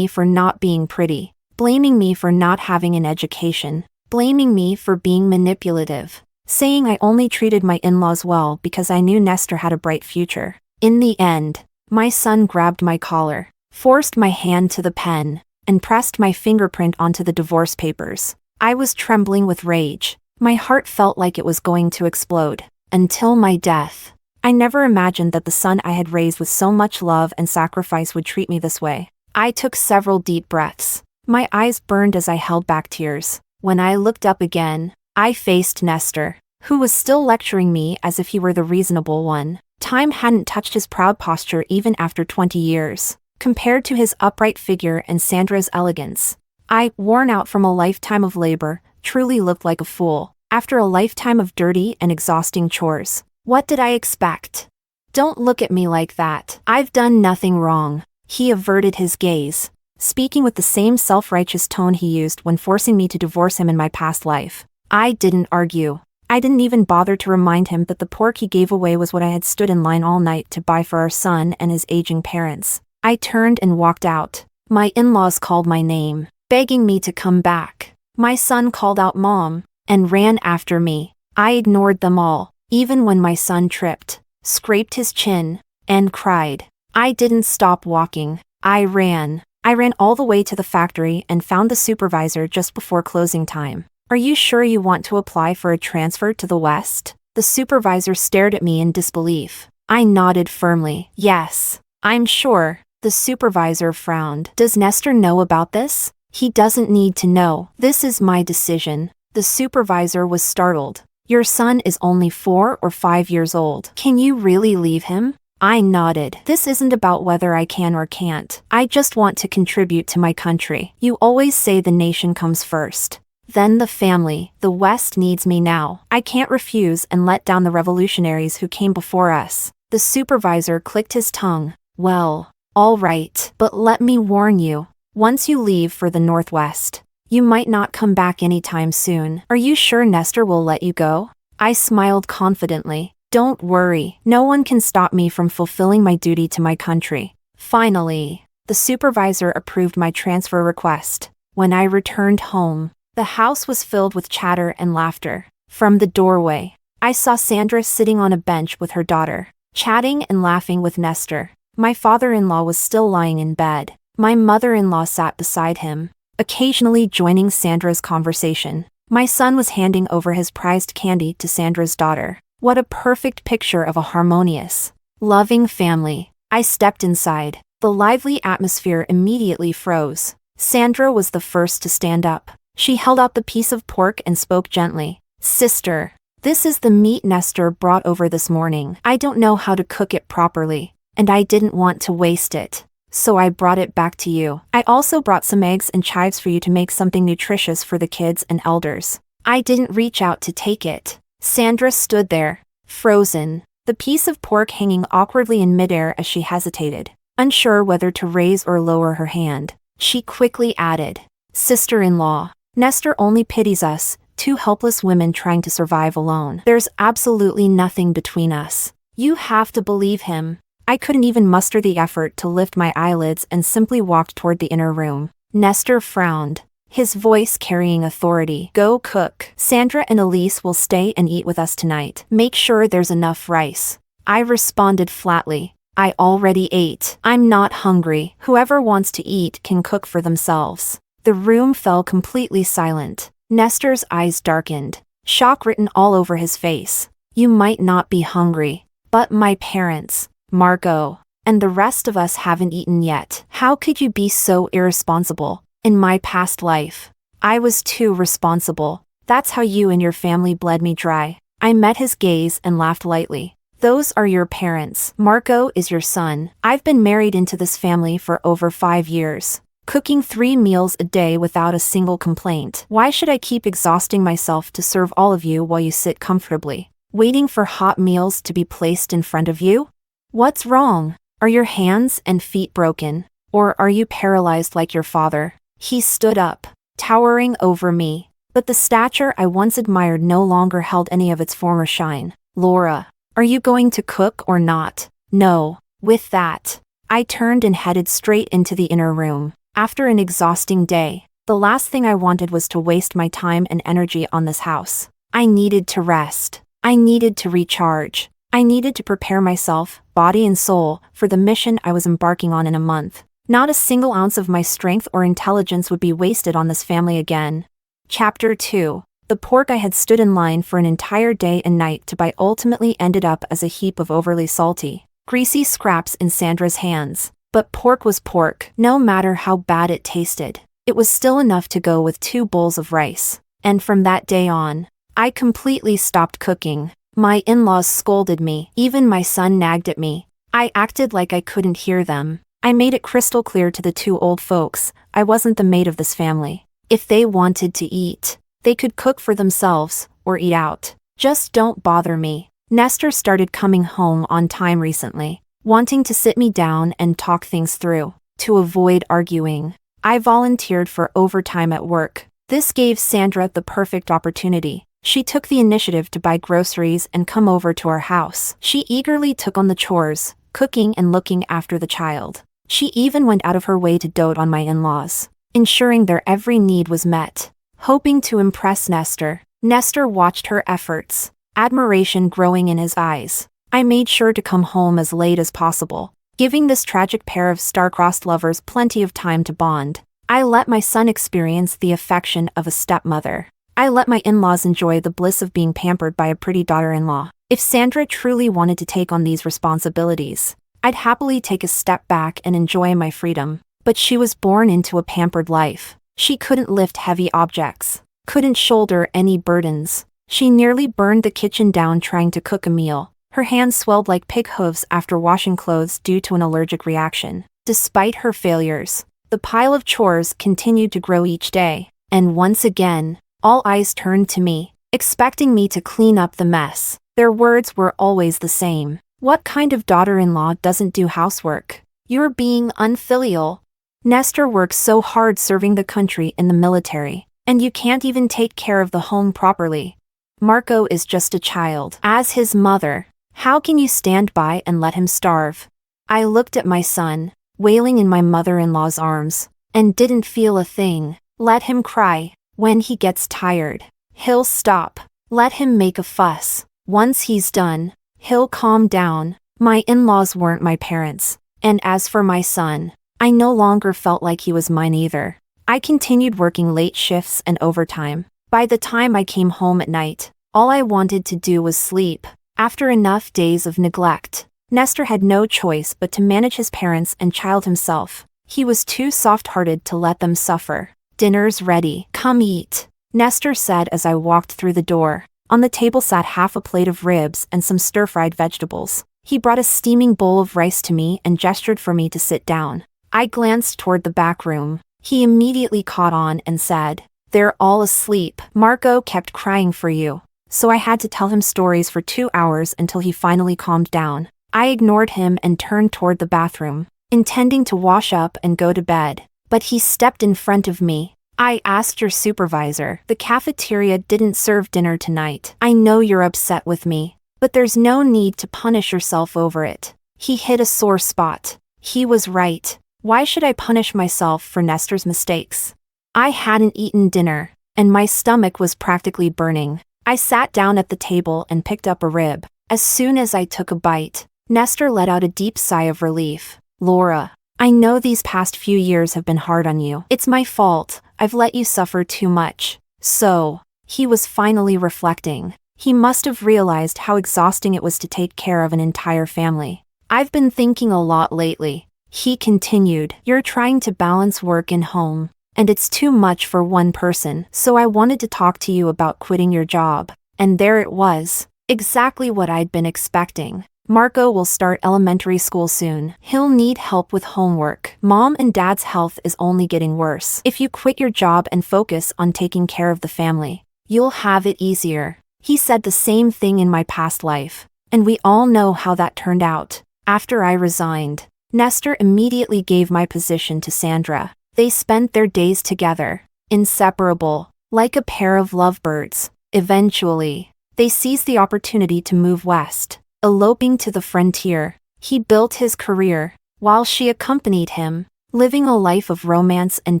for not being pretty, blaming me for not having an education, blaming me for being manipulative, saying I only treated my in-laws well because I knew Nestor had a bright future. In the end, my son grabbed my collar, forced my hand to the pen, and pressed my fingerprint onto the divorce papers. I was trembling with rage. My heart felt like it was going to explode. Until my death. I never imagined that the son I had raised with so much love and sacrifice would treat me this way. I took several deep breaths. My eyes burned as I held back tears. When I looked up again, I faced Nestor, who was still lecturing me as if he were the reasonable one. Time hadn't touched his proud posture even after 20 years. Compared to his upright figure and Sandra's elegance, I, worn out from a lifetime of labor, truly looked like a fool. After a lifetime of dirty and exhausting chores, what did I expect? Don't look at me like that. I've done nothing wrong. He averted his gaze, speaking with the same self-righteous tone he used when forcing me to divorce him in my past life. I didn't argue. I didn't even bother to remind him that the pork he gave away was what I had stood in line all night to buy for our son and his aging parents. I turned and walked out. My in-laws called my name, begging me to come back. My son called out Mom, and ran after me. I ignored them all, even when my son tripped, scraped his chin, and cried. I didn't stop walking. I ran. I ran all the way to the factory and found the supervisor just before closing time. Are you sure you want to apply for a transfer to the West? The supervisor stared at me in disbelief. I nodded firmly. Yes, I'm sure. The supervisor frowned. Does Nestor know about this? He doesn't need to know. This is my decision. The supervisor was startled. Your son is only 4 or 5 years old. Can you really leave him? I nodded. This isn't about whether I can or can't. I just want to contribute to my country. You always say the nation comes first. Then the family. The West needs me now. I can't refuse and let down the revolutionaries who came before us. The supervisor clicked his tongue. Well, all right, but let me warn you. Once you leave for the Northwest, you might not come back anytime soon. Are you sure Nestor will let you go? I smiled confidently. Don't worry, no one can stop me from fulfilling my duty to my country. Finally, the supervisor approved my transfer request. When I returned home, the house was filled with chatter and laughter. From the doorway, I saw Sandra sitting on a bench with her daughter, chatting and laughing with Nestor. My father-in-law was still lying in bed. My mother-in-law sat beside him, occasionally joining Sandra's conversation. My son was handing over his prized candy to Sandra's daughter. What a perfect picture of a harmonious, loving family. I stepped inside. The lively atmosphere immediately froze. Sandra was the first to stand up. She held out the piece of pork and spoke gently. Sister, this is the meat Nestor brought over this morning. I don't know how to cook it properly, and I didn't want to waste it. So I brought it back to you. I also brought some eggs and chives for you to make something nutritious for the kids and elders. I didn't reach out to take it. Sandra stood there, frozen, the piece of pork hanging awkwardly in midair as she hesitated, unsure whether to raise or lower her hand. She quickly added, Sister-in-law, Nestor only pities us, 2 helpless women trying to survive alone. There's absolutely nothing between us. You have to believe him. I couldn't even muster the effort to lift my eyelids and simply walked toward the inner room. Nestor frowned, his voice carrying authority. Go cook. Sandra and Elise will stay and eat with us tonight. Make sure there's enough rice. I responded flatly. I already ate. I'm not hungry. Whoever wants to eat can cook for themselves. The room fell completely silent. Nestor's eyes darkened, shock written all over his face. You might not be hungry, but my parents, Margot, and the rest of us haven't eaten yet. How could you be so irresponsible? In my past life, I was too responsible. That's how you and your family bled me dry. I met his gaze and laughed lightly. Those are your parents. Marco is your son. I've been married into this family for over 5 years, cooking 3 meals a day without a single complaint. Why should I keep exhausting myself to serve all of you while you sit comfortably, waiting for hot meals to be placed in front of you? What's wrong? Are your hands and feet broken? Or are you paralyzed like your father? He stood up, towering over me, but the stature I once admired no longer held any of its former shine. Laura, are you going to cook or not? No. With that, I turned and headed straight into the inner room. After an exhausting day, the last thing I wanted was to waste my time and energy on this house. I needed to rest. I needed to recharge. I needed to prepare myself, body and soul, for the mission I was embarking on in a month. Not a single ounce of my strength or intelligence would be wasted on this family again. Chapter 2. The pork I had stood in line for an entire day and night to buy ultimately ended up as a heap of overly salty, greasy scraps in Sandra's hands. But pork was pork, no matter how bad it tasted. It was still enough to go with 2 bowls of rice. And from that day on, I completely stopped cooking. My in-laws scolded me. Even my son nagged at me. I acted like I couldn't hear them. I made it crystal clear to the 2 old folks, I wasn't the maid of this family. If they wanted to eat, they could cook for themselves, or eat out. Just don't bother me. Nestor started coming home on time recently, wanting to sit me down and talk things through. To avoid arguing, I volunteered for overtime at work. This gave Sandra the perfect opportunity. She took the initiative to buy groceries and come over to our house. She eagerly took on the chores, cooking and looking after the child. She even went out of her way to dote on my in-laws, ensuring their every need was met. Hoping to impress Nestor, Nestor watched her efforts, admiration growing in his eyes. I made sure to come home as late as possible, giving this tragic pair of star-crossed lovers plenty of time to bond. I let my son experience the affection of a stepmother. I let my in-laws enjoy the bliss of being pampered by a pretty daughter-in-law. If Sandra truly wanted to take on these responsibilities, I'd happily take a step back and enjoy my freedom. But she was born into a pampered life. She couldn't lift heavy objects, couldn't shoulder any burdens. She nearly burned the kitchen down trying to cook a meal. Her hands swelled like pig hooves after washing clothes due to an allergic reaction. Despite her failures, the pile of chores continued to grow each day. And once again, all eyes turned to me, expecting me to clean up the mess. Their words were always the same. What kind of daughter-in-law doesn't do housework? You're being unfilial. Nestor works so hard serving the country in the military, and you can't even take care of the home properly. Marco is just a child. As his mother, how can you stand by and let him starve? I looked at my son, wailing in my mother-in-law's arms, and didn't feel a thing. Let him cry. When he gets tired, he'll stop. Let him make a fuss. Once he's done, he'll calm down. My in-laws weren't my parents, and as for my son, I no longer felt like he was mine either. I continued working late shifts and overtime. By the time I came home at night, all I wanted to do was sleep. After enough days of neglect, Nestor had no choice but to manage his parents and child himself. He was too soft-hearted to let them suffer. Dinner's ready. Come eat, Nestor said as I walked through the door. On the table sat half a plate of ribs and some stir-fried vegetables. He brought a steaming bowl of rice to me and gestured for me to sit down. I glanced toward the back room. He immediately caught on and said, "They're all asleep. Marco kept crying for you." So I had to tell him stories for 2 hours until he finally calmed down. I ignored him and turned toward the bathroom, intending to wash up and go to bed. But he stepped in front of me. "I asked your supervisor. The cafeteria didn't serve dinner tonight. I know you're upset with me, but there's no need to punish yourself over it." He hit a sore spot. He was right. Why should I punish myself for Nestor's mistakes? I hadn't eaten dinner, and my stomach was practically burning. I sat down at the table and picked up a rib. As soon as I took a bite, Nestor let out a deep sigh of relief. "Laura, I know these past few years have been hard on you. It's my fault. I've let you suffer too much." So, he was finally reflecting. He must have realized how exhausting it was to take care of an entire family. "I've been thinking a lot lately," he continued. "You're trying to balance work and home, and it's too much for one person. So I wanted to talk to you about quitting your job." And there it was. Exactly what I'd been expecting. Marco will start elementary school soon. He'll need help with homework. Mom and Dad's health is only getting worse. If you quit your job and focus on taking care of the family, you'll have it easier. He said the same thing in my past life, and we all know how that turned out. After I resigned, Nestor immediately gave my position to Sandra. They spent their days together, inseparable, like a pair of lovebirds. Eventually, they seized the opportunity to move west, eloping to the frontier. He built his career, while she accompanied him, living a life of romance and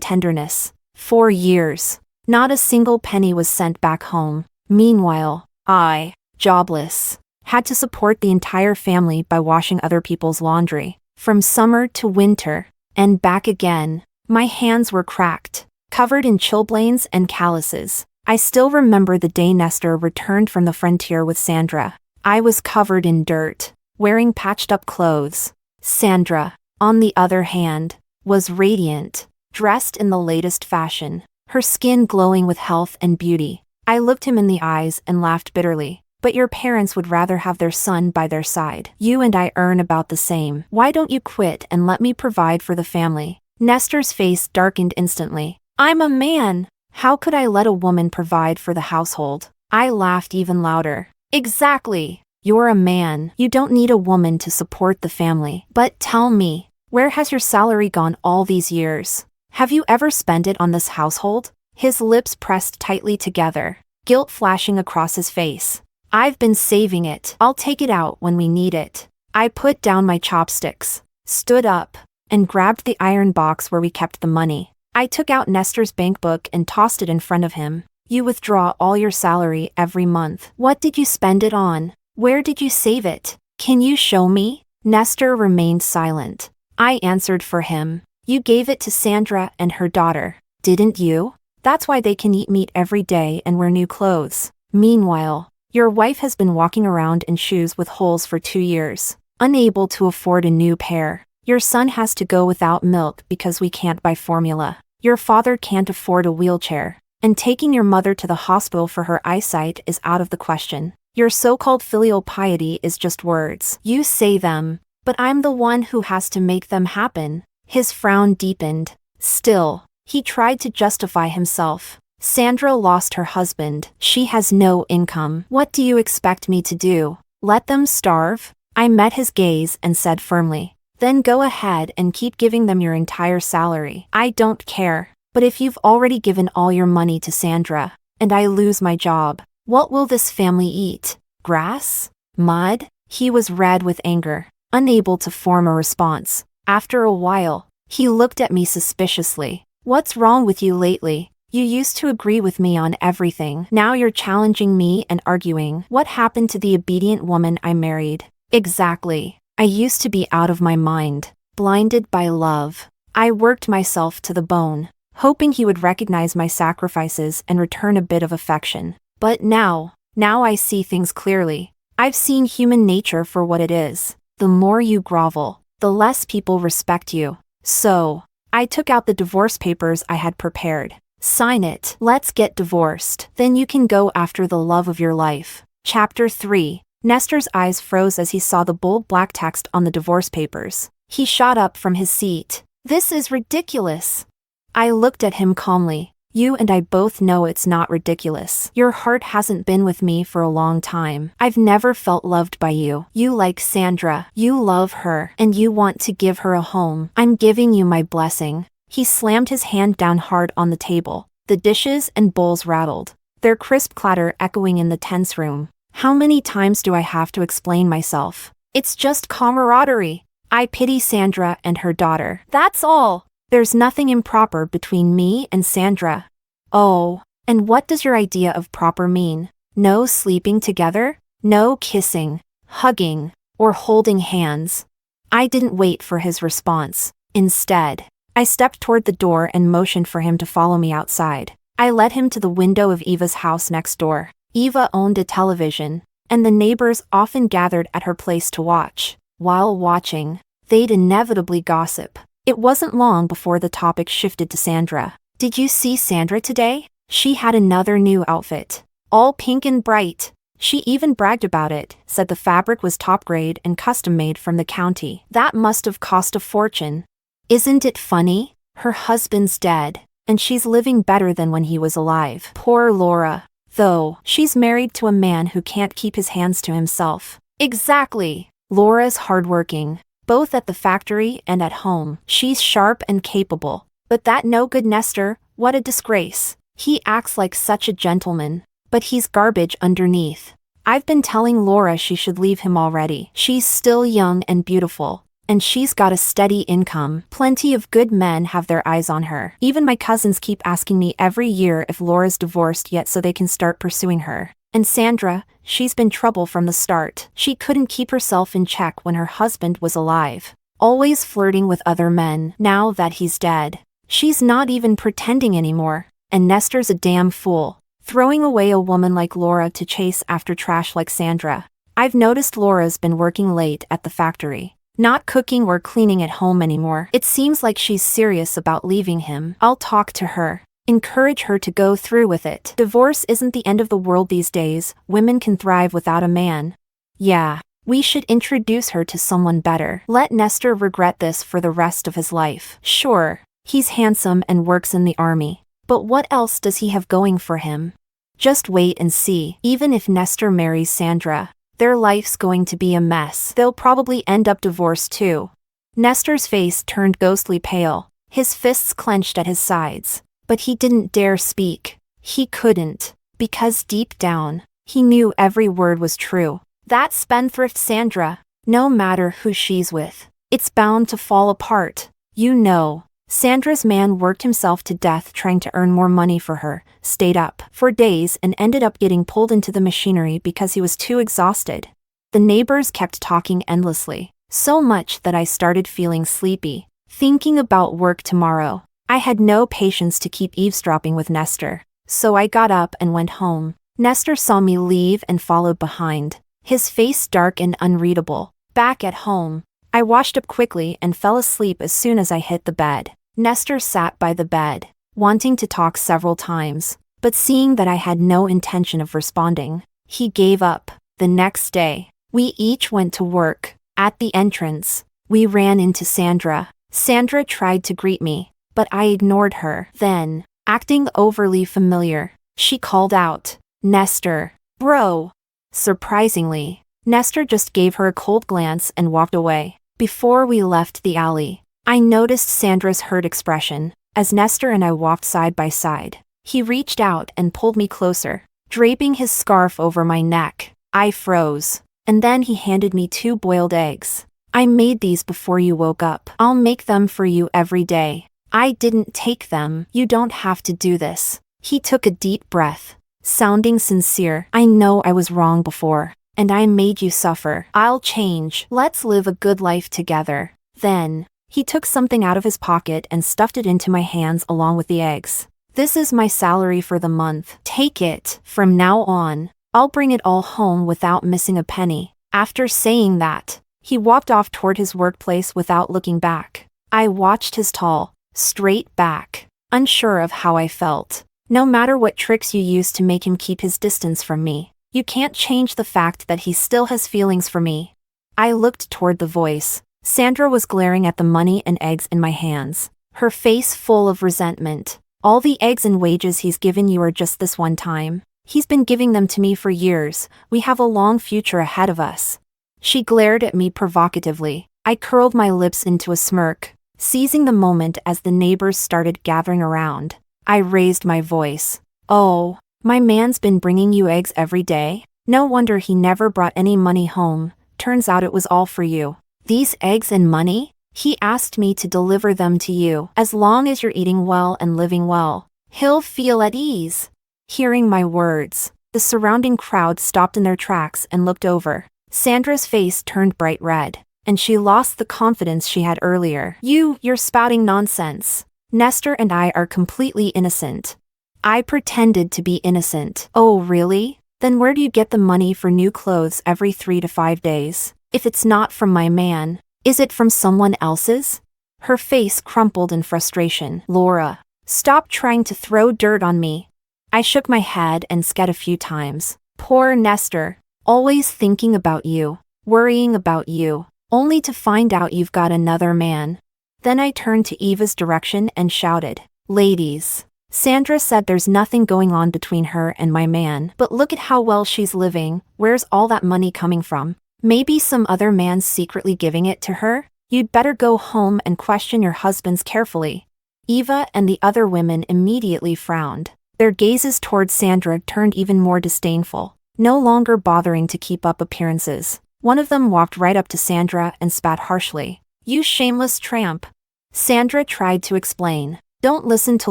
tenderness. 4 years. Not a single penny was sent back home. Meanwhile, I, jobless, had to support the entire family by washing other people's laundry, from summer to winter, and back again. My hands were cracked, covered in chilblains and calluses. I still remember the day Nestor returned from the frontier with Sandra. I was covered in dirt, wearing patched-up clothes. Sandra, on the other hand, was radiant, dressed in the latest fashion, her skin glowing with health and beauty. I looked him in the eyes and laughed bitterly. "But your parents would rather have their son by their side. You and I earn about the same. Why don't you quit and let me provide for the family?" Nestor's face darkened instantly. "I'm a man. How could I let a woman provide for the household?" I laughed even louder. "Exactly. You're a man. You don't need a woman to support the family. But tell me, where has your salary gone all these years? Have you ever spent it on this household?" His lips pressed tightly together, guilt flashing across his face. "I've been saving it. I'll take it out when we need it." I put down my chopsticks, stood up, and grabbed the iron box where we kept the money. I took out Nestor's bank book and tossed it in front of him. "You withdraw all your salary every month. What did you spend it on? Where did you save it? Can you show me?" Nestor remained silent. I answered for him. "You gave it to Sandra and her daughter, didn't you? That's why they can eat meat every day and wear new clothes. Meanwhile, your wife has been walking around in shoes with holes for 2 years. unable to afford a new pair. Your son has to go without milk because we can't buy formula. Your father can't afford a wheelchair. And taking your mother to the hospital for her eyesight is out of the question. Your so-called filial piety is just words. You say them, but I'm the one who has to make them happen. His frown deepened. Still, he tried to justify himself. Sandra lost her husband. She has no income. What do you expect me to do? Let them starve? I met his gaze and said firmly, then go ahead and keep giving them your entire salary. I don't care. But if you've already given all your money to Sandra, and I lose my job, what will this family eat? Grass? Mud? He was red with anger, unable to form a response. After a while, he looked at me suspiciously. What's wrong with you lately? You used to agree with me on everything. Now you're challenging me and arguing. What happened to the obedient woman I married? Exactly. I used to be out of my mind, blinded by love. I worked myself to the bone, hoping he would recognize my sacrifices and return a bit of affection. But now I see things clearly. I've seen human nature for what it is. The more you grovel, the less people respect you. So, I took out the divorce papers I had prepared. Sign it. Let's get divorced. Then you can go after the love of your life. Chapter 3. Nestor's eyes froze as he saw the bold black text on the divorce papers. He shot up from his seat. This is ridiculous. I looked at him calmly. You and I both know it's not ridiculous. Your heart hasn't been with me for a long time. I've never felt loved by you. You like Sandra. You love her. And you want to give her a home. I'm giving you my blessing. He slammed his hand down hard on the table. The dishes and bowls rattled, their crisp clatter echoing in the tense room. How many times do I have to explain myself? It's just camaraderie. I pity Sandra and her daughter. That's all. There's nothing improper between me and Sandra. Oh, and what does your idea of proper mean? No sleeping together? No kissing, hugging, or holding hands? I didn't wait for his response. Instead, I stepped toward the door and motioned for him to follow me outside. I led him to the window of Eva's house next door. Eva owned a television, and the neighbors often gathered at her place to watch. While watching, they'd inevitably gossip. It wasn't long before the topic shifted to Sandra. Did you see Sandra today? She had another new outfit. All pink and bright. She even bragged about it, said the fabric was top grade and custom made from the county. That must have cost a fortune. Isn't it funny? Her husband's dead, and she's living better than when he was alive. Poor Laura. Though, she's married to a man who can't keep his hands to himself. Exactly. Laura's hardworking, both at the factory and at home. She's sharp and capable. But that no-good Nestor, what a disgrace. He acts like such a gentleman, but he's garbage underneath. I've been telling Laura she should leave him already. She's still young and beautiful, and she's got a steady income. Plenty of good men have their eyes on her. Even my cousins keep asking me every year if Laura's divorced yet so they can start pursuing her. And Sandra, she's been trouble from the start. She couldn't keep herself in check when her husband was alive. Always flirting with other men. Now that he's dead, she's not even pretending anymore. And Nestor's a damn fool, throwing away a woman like Laura to chase after trash like Sandra. I've noticed Laura's been working late at the factory, not cooking or cleaning at home anymore. It seems like she's serious about leaving him. I'll talk to her. Encourage her to go through with it. Divorce isn't the end of the world these days. Women can thrive without a man. Yeah, we should introduce her to someone better. Let Nestor regret this for the rest of his life. Sure, he's handsome and works in the army. But what else does he have going for him? Just wait and see. Even if Nestor marries Sandra, their life's going to be a mess. They'll probably end up divorced too. Nestor's face turned ghostly pale, his fists clenched at his sides. But he didn't dare speak. He couldn't, because deep down, he knew every word was true. That spendthrift Sandra, no matter who she's with, it's bound to fall apart. You know, Sandra's man worked himself to death trying to earn more money for her, stayed up for days and ended up getting pulled into the machinery because he was too exhausted. The neighbors kept talking endlessly, so much that I started feeling sleepy, thinking about work tomorrow. I had no patience to keep eavesdropping with Nestor, so I got up and went home. Nestor saw me leave and followed behind, his face dark and unreadable. Back at home, I washed up quickly and fell asleep as soon as I hit the bed. Nestor sat by the bed, wanting to talk several times, but seeing that I had no intention of responding, he gave up. The next day, we each went to work. At the entrance, we ran into Sandra. Sandra tried to greet me, but I ignored her. Then, acting overly familiar, she called out, "Nestor, bro." Surprisingly, Nestor just gave her a cold glance and walked away. Before we left the alley, I noticed Sandra's hurt expression. As Nestor and I walked side by side, he reached out and pulled me closer, draping his scarf over my neck. I froze, and then he handed me 2 boiled eggs. "I made these before you woke up. I'll make them for you every day." "I didn't take them." "You don't have to do this." He took a deep breath, sounding sincere. "I know I was wrong before, and I made you suffer. I'll change. Let's live a good life together." Then, he took something out of his pocket and stuffed it into my hands along with the eggs. "This is my salary for the month. Take it. From now on, I'll bring it all home without missing a penny." After saying that, he walked off toward his workplace without looking back. I watched his tall, straight back, unsure of how I felt. No matter what tricks you use to make him keep his distance from me, you can't change the fact that he still has feelings for me. I looked toward the voice. Sandra was glaring at the money and eggs in my hands, her face full of resentment. "All the eggs and wages he's given you are just this one time. He's been giving them to me for years. We have a long future ahead of us." She glared at me provocatively. I curled my lips into a smirk, seizing the moment as the neighbors started gathering around. I raised my voice. "Oh, my man's been bringing you eggs every day? No wonder he never brought any money home. Turns out it was all for you." "These eggs and money? He asked me to deliver them to you. As long as you're eating well and living well, he'll feel at ease." Hearing my words, the surrounding crowd stopped in their tracks and looked over. Sandra's face turned bright red, and she lost the confidence she had earlier. You're spouting nonsense. Nestor and I are completely innocent." I pretended to be innocent. "Oh really? Then where do you get the money for new clothes every 3 to 5 days? If it's not from my man, is it from someone else's?" Her face crumpled in frustration. "Laura, stop trying to throw dirt on me." I shook my head and scared a few times. "Poor Nestor, always thinking about you, worrying about you, only to find out you've got another man." Then I turned to Eva's direction and shouted, "Ladies, Sandra said there's nothing going on between her and my man, but look at how well she's living. Where's all that money coming from? Maybe some other man's secretly giving it to her? You'd better go home and question your husbands carefully." Eva and the other women immediately frowned. Their gazes toward Sandra turned even more disdainful, no longer bothering to keep up appearances. One of them walked right up to Sandra and spat harshly. "You shameless tramp." Sandra tried to explain. "Don't listen to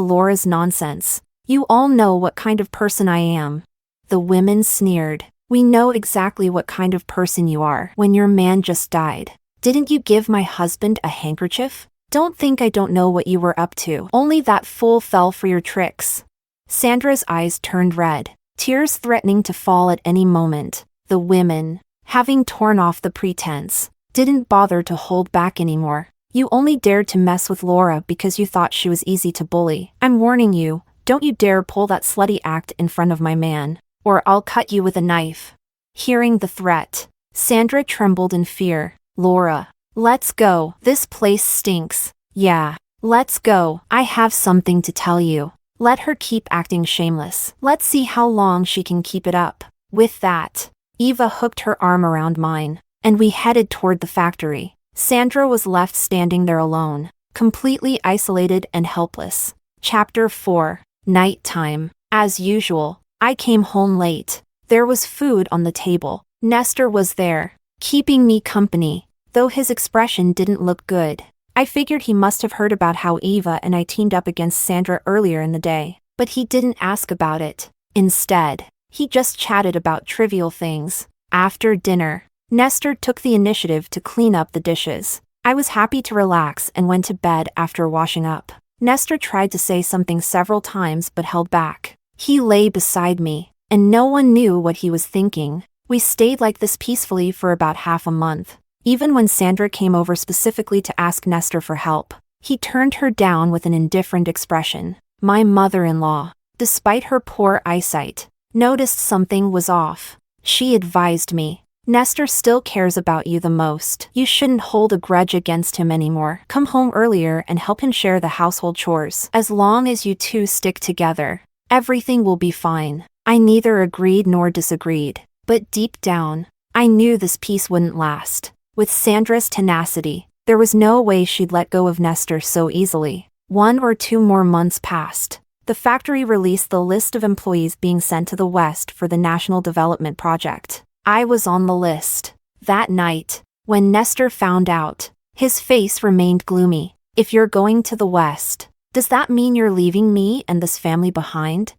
Laura's nonsense. You all know what kind of person I am." The women sneered. "We know exactly what kind of person you are. When your man just died, didn't you give my husband a handkerchief? Don't think I don't know what you were up to. Only that fool fell for your tricks." Sandra's eyes turned red, tears threatening to fall at any moment. The women, having torn off the pretense, didn't bother to hold back anymore. "You only dared to mess with Laura because you thought she was easy to bully. I'm warning you, don't you dare pull that slutty act in front of my man, or I'll cut you with a knife." Hearing the threat, Sandra trembled in fear. "Laura, let's go. This place stinks." "Yeah, let's go. I have something to tell you." Let her keep acting shameless. Let's see how long she can keep it up. With that, Eva hooked her arm around mine, and we headed toward the factory. Sandra was left standing there alone, completely isolated and helpless. Chapter 4. Nighttime. As usual, I came home late. There was food on the table. Nestor was there, keeping me company, though his expression didn't look good. I figured he must have heard about how Eva and I teamed up against Sandra earlier in the day, but he didn't ask about it. Instead, he just chatted about trivial things. After dinner, Nestor took the initiative to clean up the dishes. I was happy to relax and went to bed after washing up. Nestor tried to say something several times but held back. He lay beside me, and no one knew what he was thinking. We stayed like this peacefully for about half a month. Even when Sandra came over specifically to ask Nestor for help, he turned her down with an indifferent expression. My mother-in-law, despite her poor eyesight, noticed something was off. She advised me, Nestor still cares about you the most. You shouldn't hold a grudge against him anymore. Come home earlier and help him share the household chores. As long as you two stick together, everything will be fine. I neither agreed nor disagreed, but deep down, I knew this peace wouldn't last. With Sandra's tenacity, there was no way she'd let go of Nestor so easily. 1 or 2 more months passed. The factory released the list of employees being sent to the West for the National Development Project. I was on the list. That night, when Nestor found out, his face remained gloomy. If you're going to the West, does that mean you're leaving me and this family behind?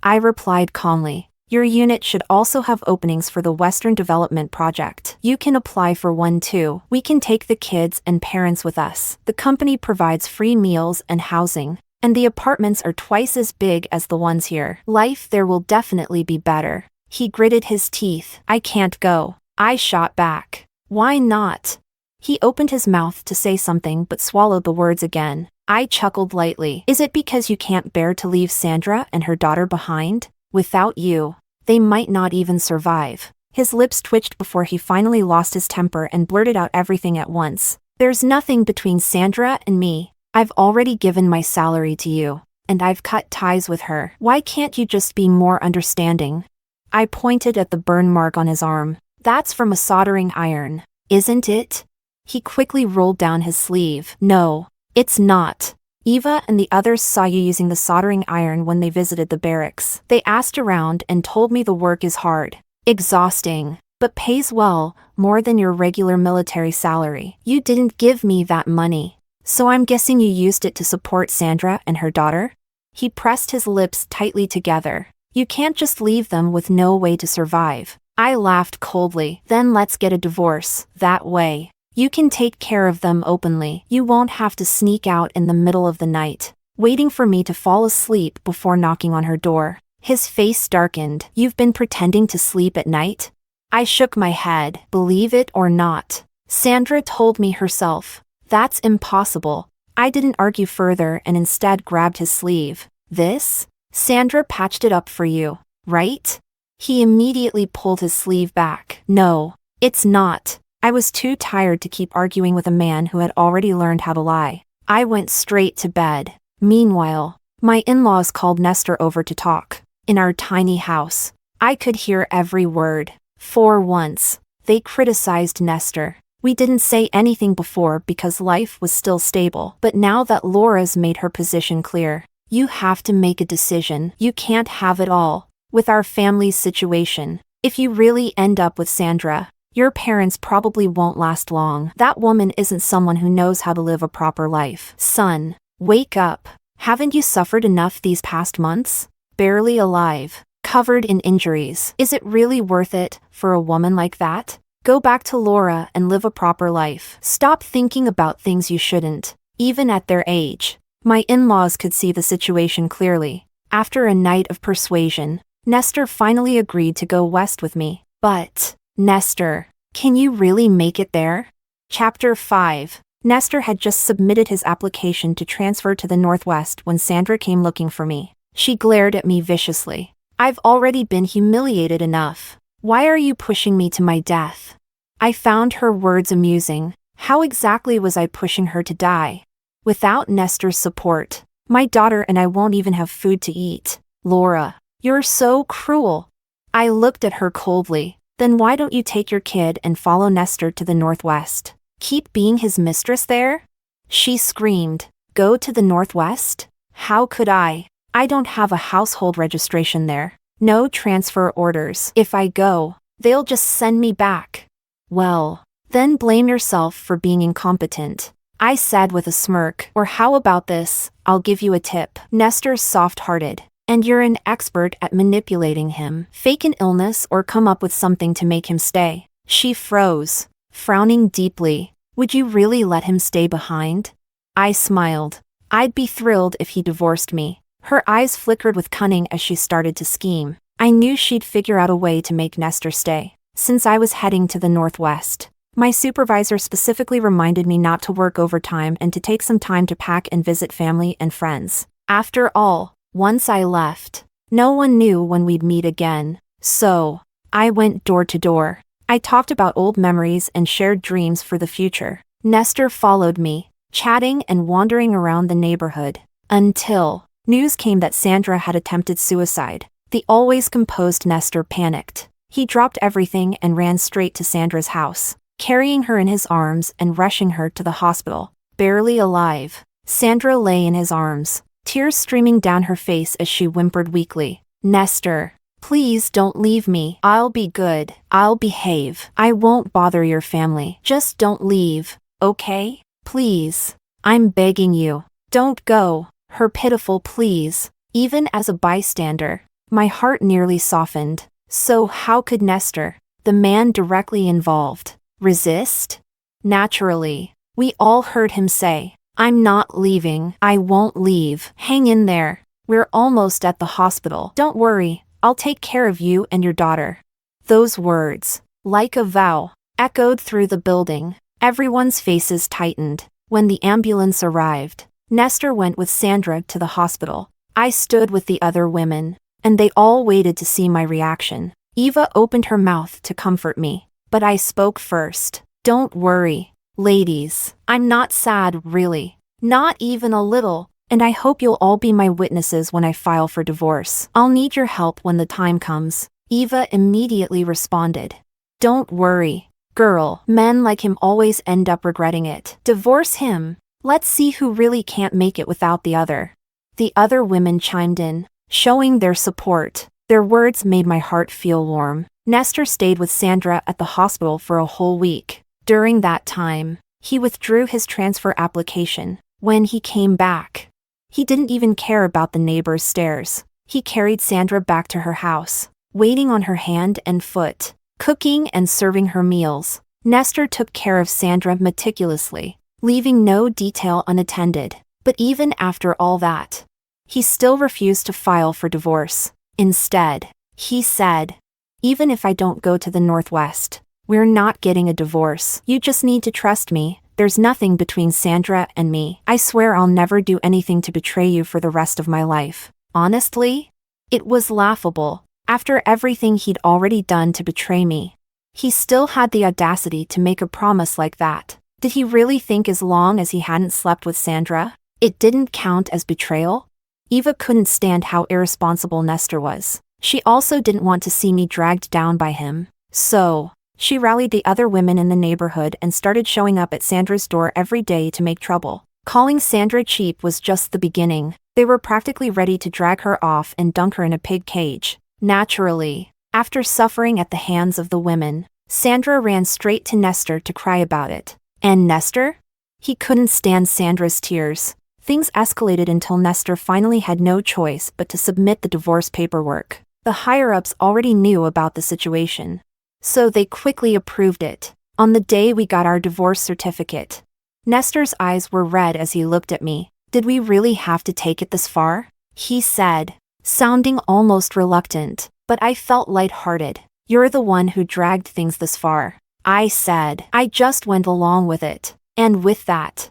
I replied calmly, your unit should also have openings for the Western Development Project. You can apply for one too. We can take the kids and parents with us. The company provides free meals and housing, and the apartments are twice as big as the ones here. Life there will definitely be better. He gritted his teeth. I can't go. I shot back. Why not? He opened his mouth to say something but swallowed the words again. I chuckled lightly. Is it because you can't bear to leave Sandra and her daughter behind? Without you, they might not even survive. His lips twitched before he finally lost his temper and blurted out everything at once. There's nothing between Sandra and me. I've already given my salary to you, and I've cut ties with her. Why can't you just be more understanding? I pointed at the burn mark on his arm. That's from a soldering iron, isn't it? He quickly rolled down his sleeve. No, it's not. Eva and the others saw you using the soldering iron when they visited the barracks. They asked around and told me the work is hard, exhausting, but pays well, more than your regular military salary. You didn't give me that money, so I'm guessing you used it to support Sandra and her daughter? He pressed his lips tightly together. You can't just leave them with no way to survive. I laughed coldly. Then let's get a divorce. That way, you can take care of them openly. You won't have to sneak out in the middle of the night, waiting for me to fall asleep before knocking on her door. His face darkened. You've been pretending to sleep at night? I shook my head. Believe it or not, Sandra told me herself. That's impossible. I didn't argue further and instead grabbed his sleeve. This? Sandra patched it up for you, right? He immediately pulled his sleeve back. No, it's not. I was too tired to keep arguing with a man who had already learned how to lie. I went straight to bed. Meanwhile, my in-laws called Nestor over to talk. In our tiny house, I could hear every word. For once, they criticized Nestor. We didn't say anything before because life was still stable. But now that Laura's made her position clear, you have to make a decision. You can't have it all. With our family's situation, if you really end up with Sandra, your parents probably won't last long. That woman isn't someone who knows how to live a proper life. Son, wake up. Haven't you suffered enough these past months? Barely alive, covered in injuries. Is it really worth it for a woman like that? Go back to Laura and live a proper life. Stop thinking about things you shouldn't, even at their age. My in-laws could see the situation clearly. After a night of persuasion, Nestor finally agreed to go west with me. But, Nestor, can you really make it there? Chapter 5. Nestor had just submitted his application to transfer to the Northwest when Sandra came looking for me. She glared at me viciously. I've already been humiliated enough. Why are you pushing me to my death? I found her words amusing. How exactly was I pushing her to die? Without Nestor's support, my daughter and I won't even have food to eat. Laura, you're so cruel. I looked at her coldly. Then why don't you take your kid and follow Nestor to the Northwest? Keep being his mistress there? She screamed. Go to the Northwest? How could I? I don't have a household registration there. No transfer orders. If I go, they'll just send me back. Well, then blame yourself for being incompetent, I said with a smirk. Or how about this? I'll give you a tip. Nestor's soft-hearted, and you're an expert at manipulating him. Fake an illness or come up with something to make him stay. She froze, frowning deeply. Would you really let him stay behind? I smiled. I'd be thrilled if he divorced me. Her eyes flickered with cunning as she started to scheme. I knew she'd figure out a way to make Nestor stay. Since I was heading to the Northwest, My supervisor specifically reminded me not to work overtime and to take some time to pack and visit family and friends. After all, once I left, no one knew when we'd meet again. So, I went door to door. I talked about old memories and shared dreams for the future. Nestor followed me, chatting and wandering around the neighborhood, until news came that Sandra had attempted suicide. The always composed Nestor panicked. He dropped everything and ran straight to Sandra's house, carrying her in his arms and rushing her to the hospital. Barely alive, Sandra lay in his arms, tears streaming down her face as she whimpered weakly, "Nestor, please don't leave me. I'll be good. I'll behave. I won't bother your family. Just don't leave, okay? Please. I'm begging you. Don't go." Her pitiful pleas, even as a bystander, my heart nearly softened. So how could Nestor, the man directly involved, resist? Naturally, we all heard him say, "I'm not leaving. I won't leave. Hang in there. We're almost at the hospital. Don't worry, I'll take care of you and your daughter." Those words, like a vow, echoed through the building. Everyone's faces tightened. When the ambulance arrived, Nestor went with Sandra to the hospital. I stood with the other women, and they all waited to see my reaction. Eva opened her mouth to comfort me, but I spoke first. "Don't worry, ladies. I'm not sad, really. Not even a little, and I hope you'll all be my witnesses when I file for divorce. I'll need your help when the time comes." Eva immediately responded. "Don't worry, girl. Men like him always end up regretting it. Divorce him. Let's see who really can't make it without the other." The other women chimed in, showing their support. Their words made my heart feel warm. Nestor stayed with Sandra at the hospital for a whole week. During that time, he withdrew his transfer application. When he came back, he didn't even care about the neighbor's stares. He carried Sandra back to her house, waiting on her hand and foot, cooking and serving her meals. Nestor took care of Sandra meticulously, leaving no detail unattended. But even after all that, he still refused to file for divorce. Instead, he said, "Even if I don't go to the Northwest, we're not getting a divorce. You just need to trust me. There's nothing between Sandra and me. I swear I'll never do anything to betray you for the rest of my life." Honestly, it was laughable. After everything he'd already done to betray me, he still had the audacity to make a promise like that. Did he really think as long as he hadn't slept with Sandra, it didn't count as betrayal? Eva couldn't stand how irresponsible Nestor was. She also didn't want to see me dragged down by him. So, she rallied the other women in the neighborhood and started showing up at Sandra's door every day to make trouble. Calling Sandra cheap was just the beginning. They were practically ready to drag her off and dunk her in a pig cage. Naturally, after suffering at the hands of the women, Sandra ran straight to Nestor to cry about it. And Nestor? He couldn't stand Sandra's tears. Things escalated until Nestor finally had no choice but to submit the divorce paperwork. The higher-ups already knew about the situation, so they quickly approved it. On the day we got our divorce certificate, Nestor's eyes were red as he looked at me. "Did we really have to take it this far?" he said, sounding almost reluctant, but I felt lighthearted. "You're the one who dragged things this far," I said. "I just went along with it." And with that,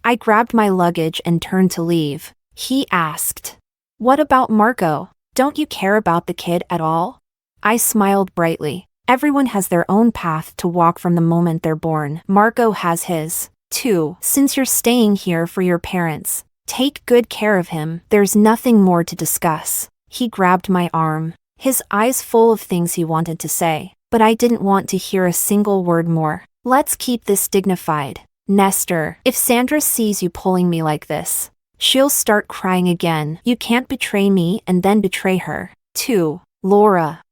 I grabbed my luggage and turned to leave. He asked, "What about Marco? Don't you care about the kid at all?" I smiled brightly. Everyone has their own path to walk from the moment they're born. Marco has his, too. Since you're staying here for your parents, take good care of him. There's nothing more to discuss. He grabbed my arm, his eyes full of things he wanted to say, but I didn't want to hear a single word more. "Let's keep this dignified. Nestor, if Sandra sees you pulling me like this, she'll start crying again. You can't betray me and then betray her, too. Laura,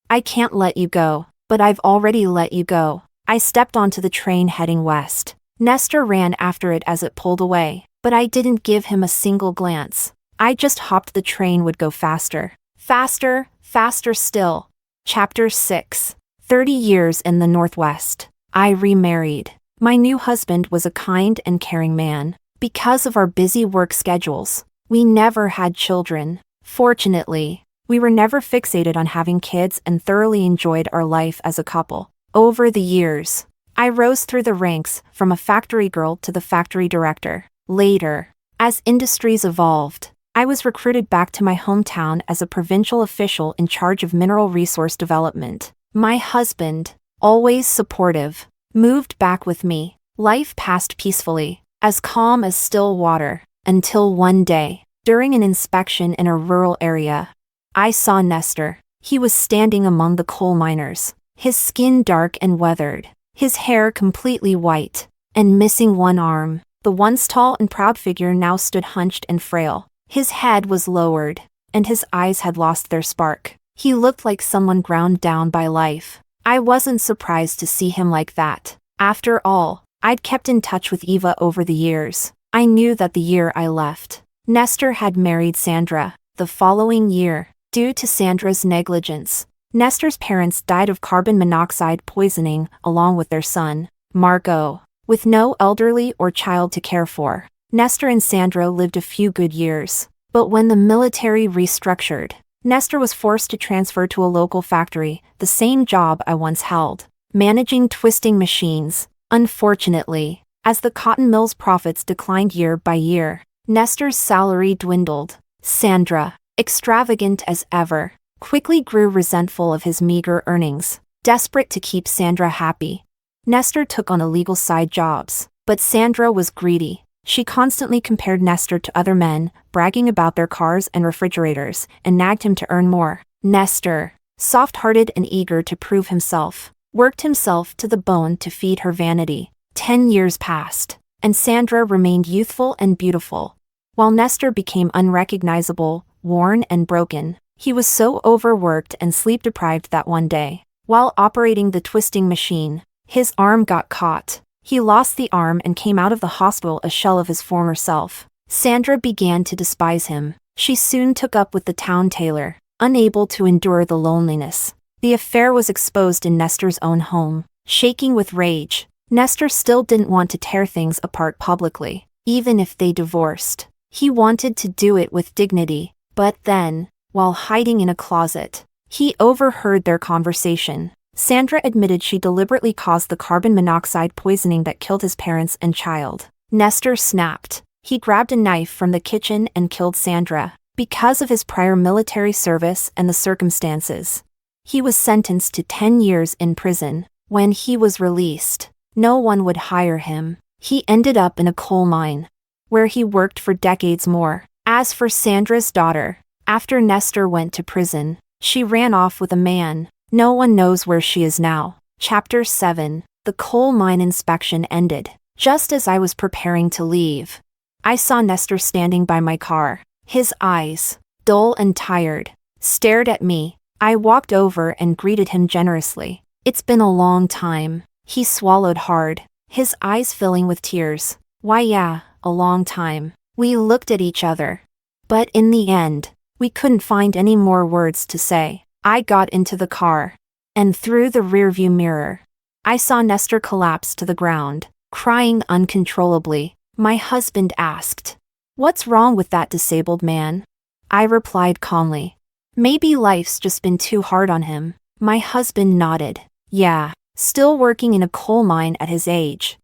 I can't let you go, but I've already let you go." I stepped onto the train heading west. Nestor ran after it as it pulled away, but I didn't give him a single glance. I just hoped the train would go faster. Faster, faster still. Chapter 6. 30 years in the Northwest. I remarried. My new husband was a kind and caring man. Because of our busy work schedules, we never had children. Fortunately, we were never fixated on having kids and thoroughly enjoyed our life as a couple. Over the years, I rose through the ranks, from a factory girl to the factory director. Later, as industries evolved, I was recruited back to my hometown as a provincial official in charge of mineral resource development. My husband, always supportive, moved back with me. Life passed peacefully, as calm as still water, until one day, during an inspection in a rural area, I saw Nestor. He was standing among the coal miners, his skin dark and weathered, his hair completely white, and missing one arm. The once tall and proud figure now stood hunched and frail. His head was lowered, and his eyes had lost their spark. He looked like someone ground down by life. I wasn't surprised to see him like that. After all, I'd kept in touch with Eva over the years. I knew that the year I left, Nestor had married Sandra. The following year, due to Sandra's negligence, Nestor's parents died of carbon monoxide poisoning along with their son, Margot. With no elderly or child to care for, Nestor and Sandra lived a few good years. But when the military restructured, Nestor was forced to transfer to a local factory, the same job I once held, managing twisting machines. Unfortunately, as the cotton mill's profits declined year by year, Nestor's salary dwindled. Sandra, extravagant as ever, quickly grew resentful of his meager earnings. Desperate to keep Sandra happy, Nestor took on illegal side jobs. But Sandra was greedy. She constantly compared Nestor to other men, bragging about their cars and refrigerators, and nagged him to earn more. Nestor, soft-hearted and eager to prove himself, worked himself to the bone to feed her vanity. 10 years passed, and Sandra remained youthful and beautiful, while Nestor became unrecognizable, worn and broken. He was so overworked and sleep-deprived that one day, while operating the twisting machine, his arm got caught. He lost the arm and came out of the hospital a shell of his former self. Sandra began to despise him. She soon took up with the town tailor, unable to endure the loneliness. The affair was exposed in Nestor's own home. Shaking with rage, Nestor still didn't want to tear things apart publicly, even if they divorced. He wanted to do it with dignity. But then, while hiding in a closet, he overheard their conversation. Sandra admitted she deliberately caused the carbon monoxide poisoning that killed his parents and child. Nestor snapped. He grabbed a knife from the kitchen and killed Sandra. Because of his prior military service and the circumstances, he was sentenced to 10 years in prison. When he was released, no one would hire him. He ended up in a coal mine, where he worked for decades more. As for Sandra's daughter, after Nestor went to prison, she ran off with a man. No one knows where she is now. Chapter 7. The coal mine inspection ended. Just as I was preparing to leave, I saw Nestor standing by my car. His eyes, dull and tired, stared at me. I walked over and greeted him generously. It's been a long time. He swallowed hard, his eyes filling with tears. Why yeah, a long time. We looked at each other. But in the end, we couldn't find any more words to say. I got into the car, and through the rearview mirror, I saw Nestor collapse to the ground, crying uncontrollably. My husband asked, "What's wrong with that disabled man?" I replied calmly, "Maybe life's just been too hard on him." My husband nodded. Yeah, still working in a coal mine at his age.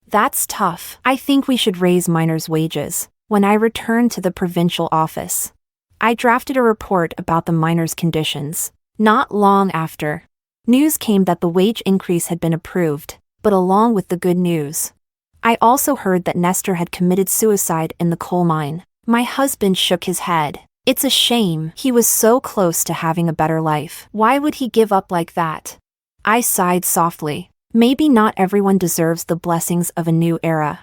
That's tough. I think we should raise miners' wages. When I returned to the provincial office, I drafted a report about the miners' conditions. Not long after, news came that the wage increase had been approved, but along with the good news, I also heard that Nestor had committed suicide in the coal mine. My husband shook his head. It's a shame. He was so close to having a better life. Why would he give up like that? I sighed softly. Maybe not everyone deserves the blessings of a new era.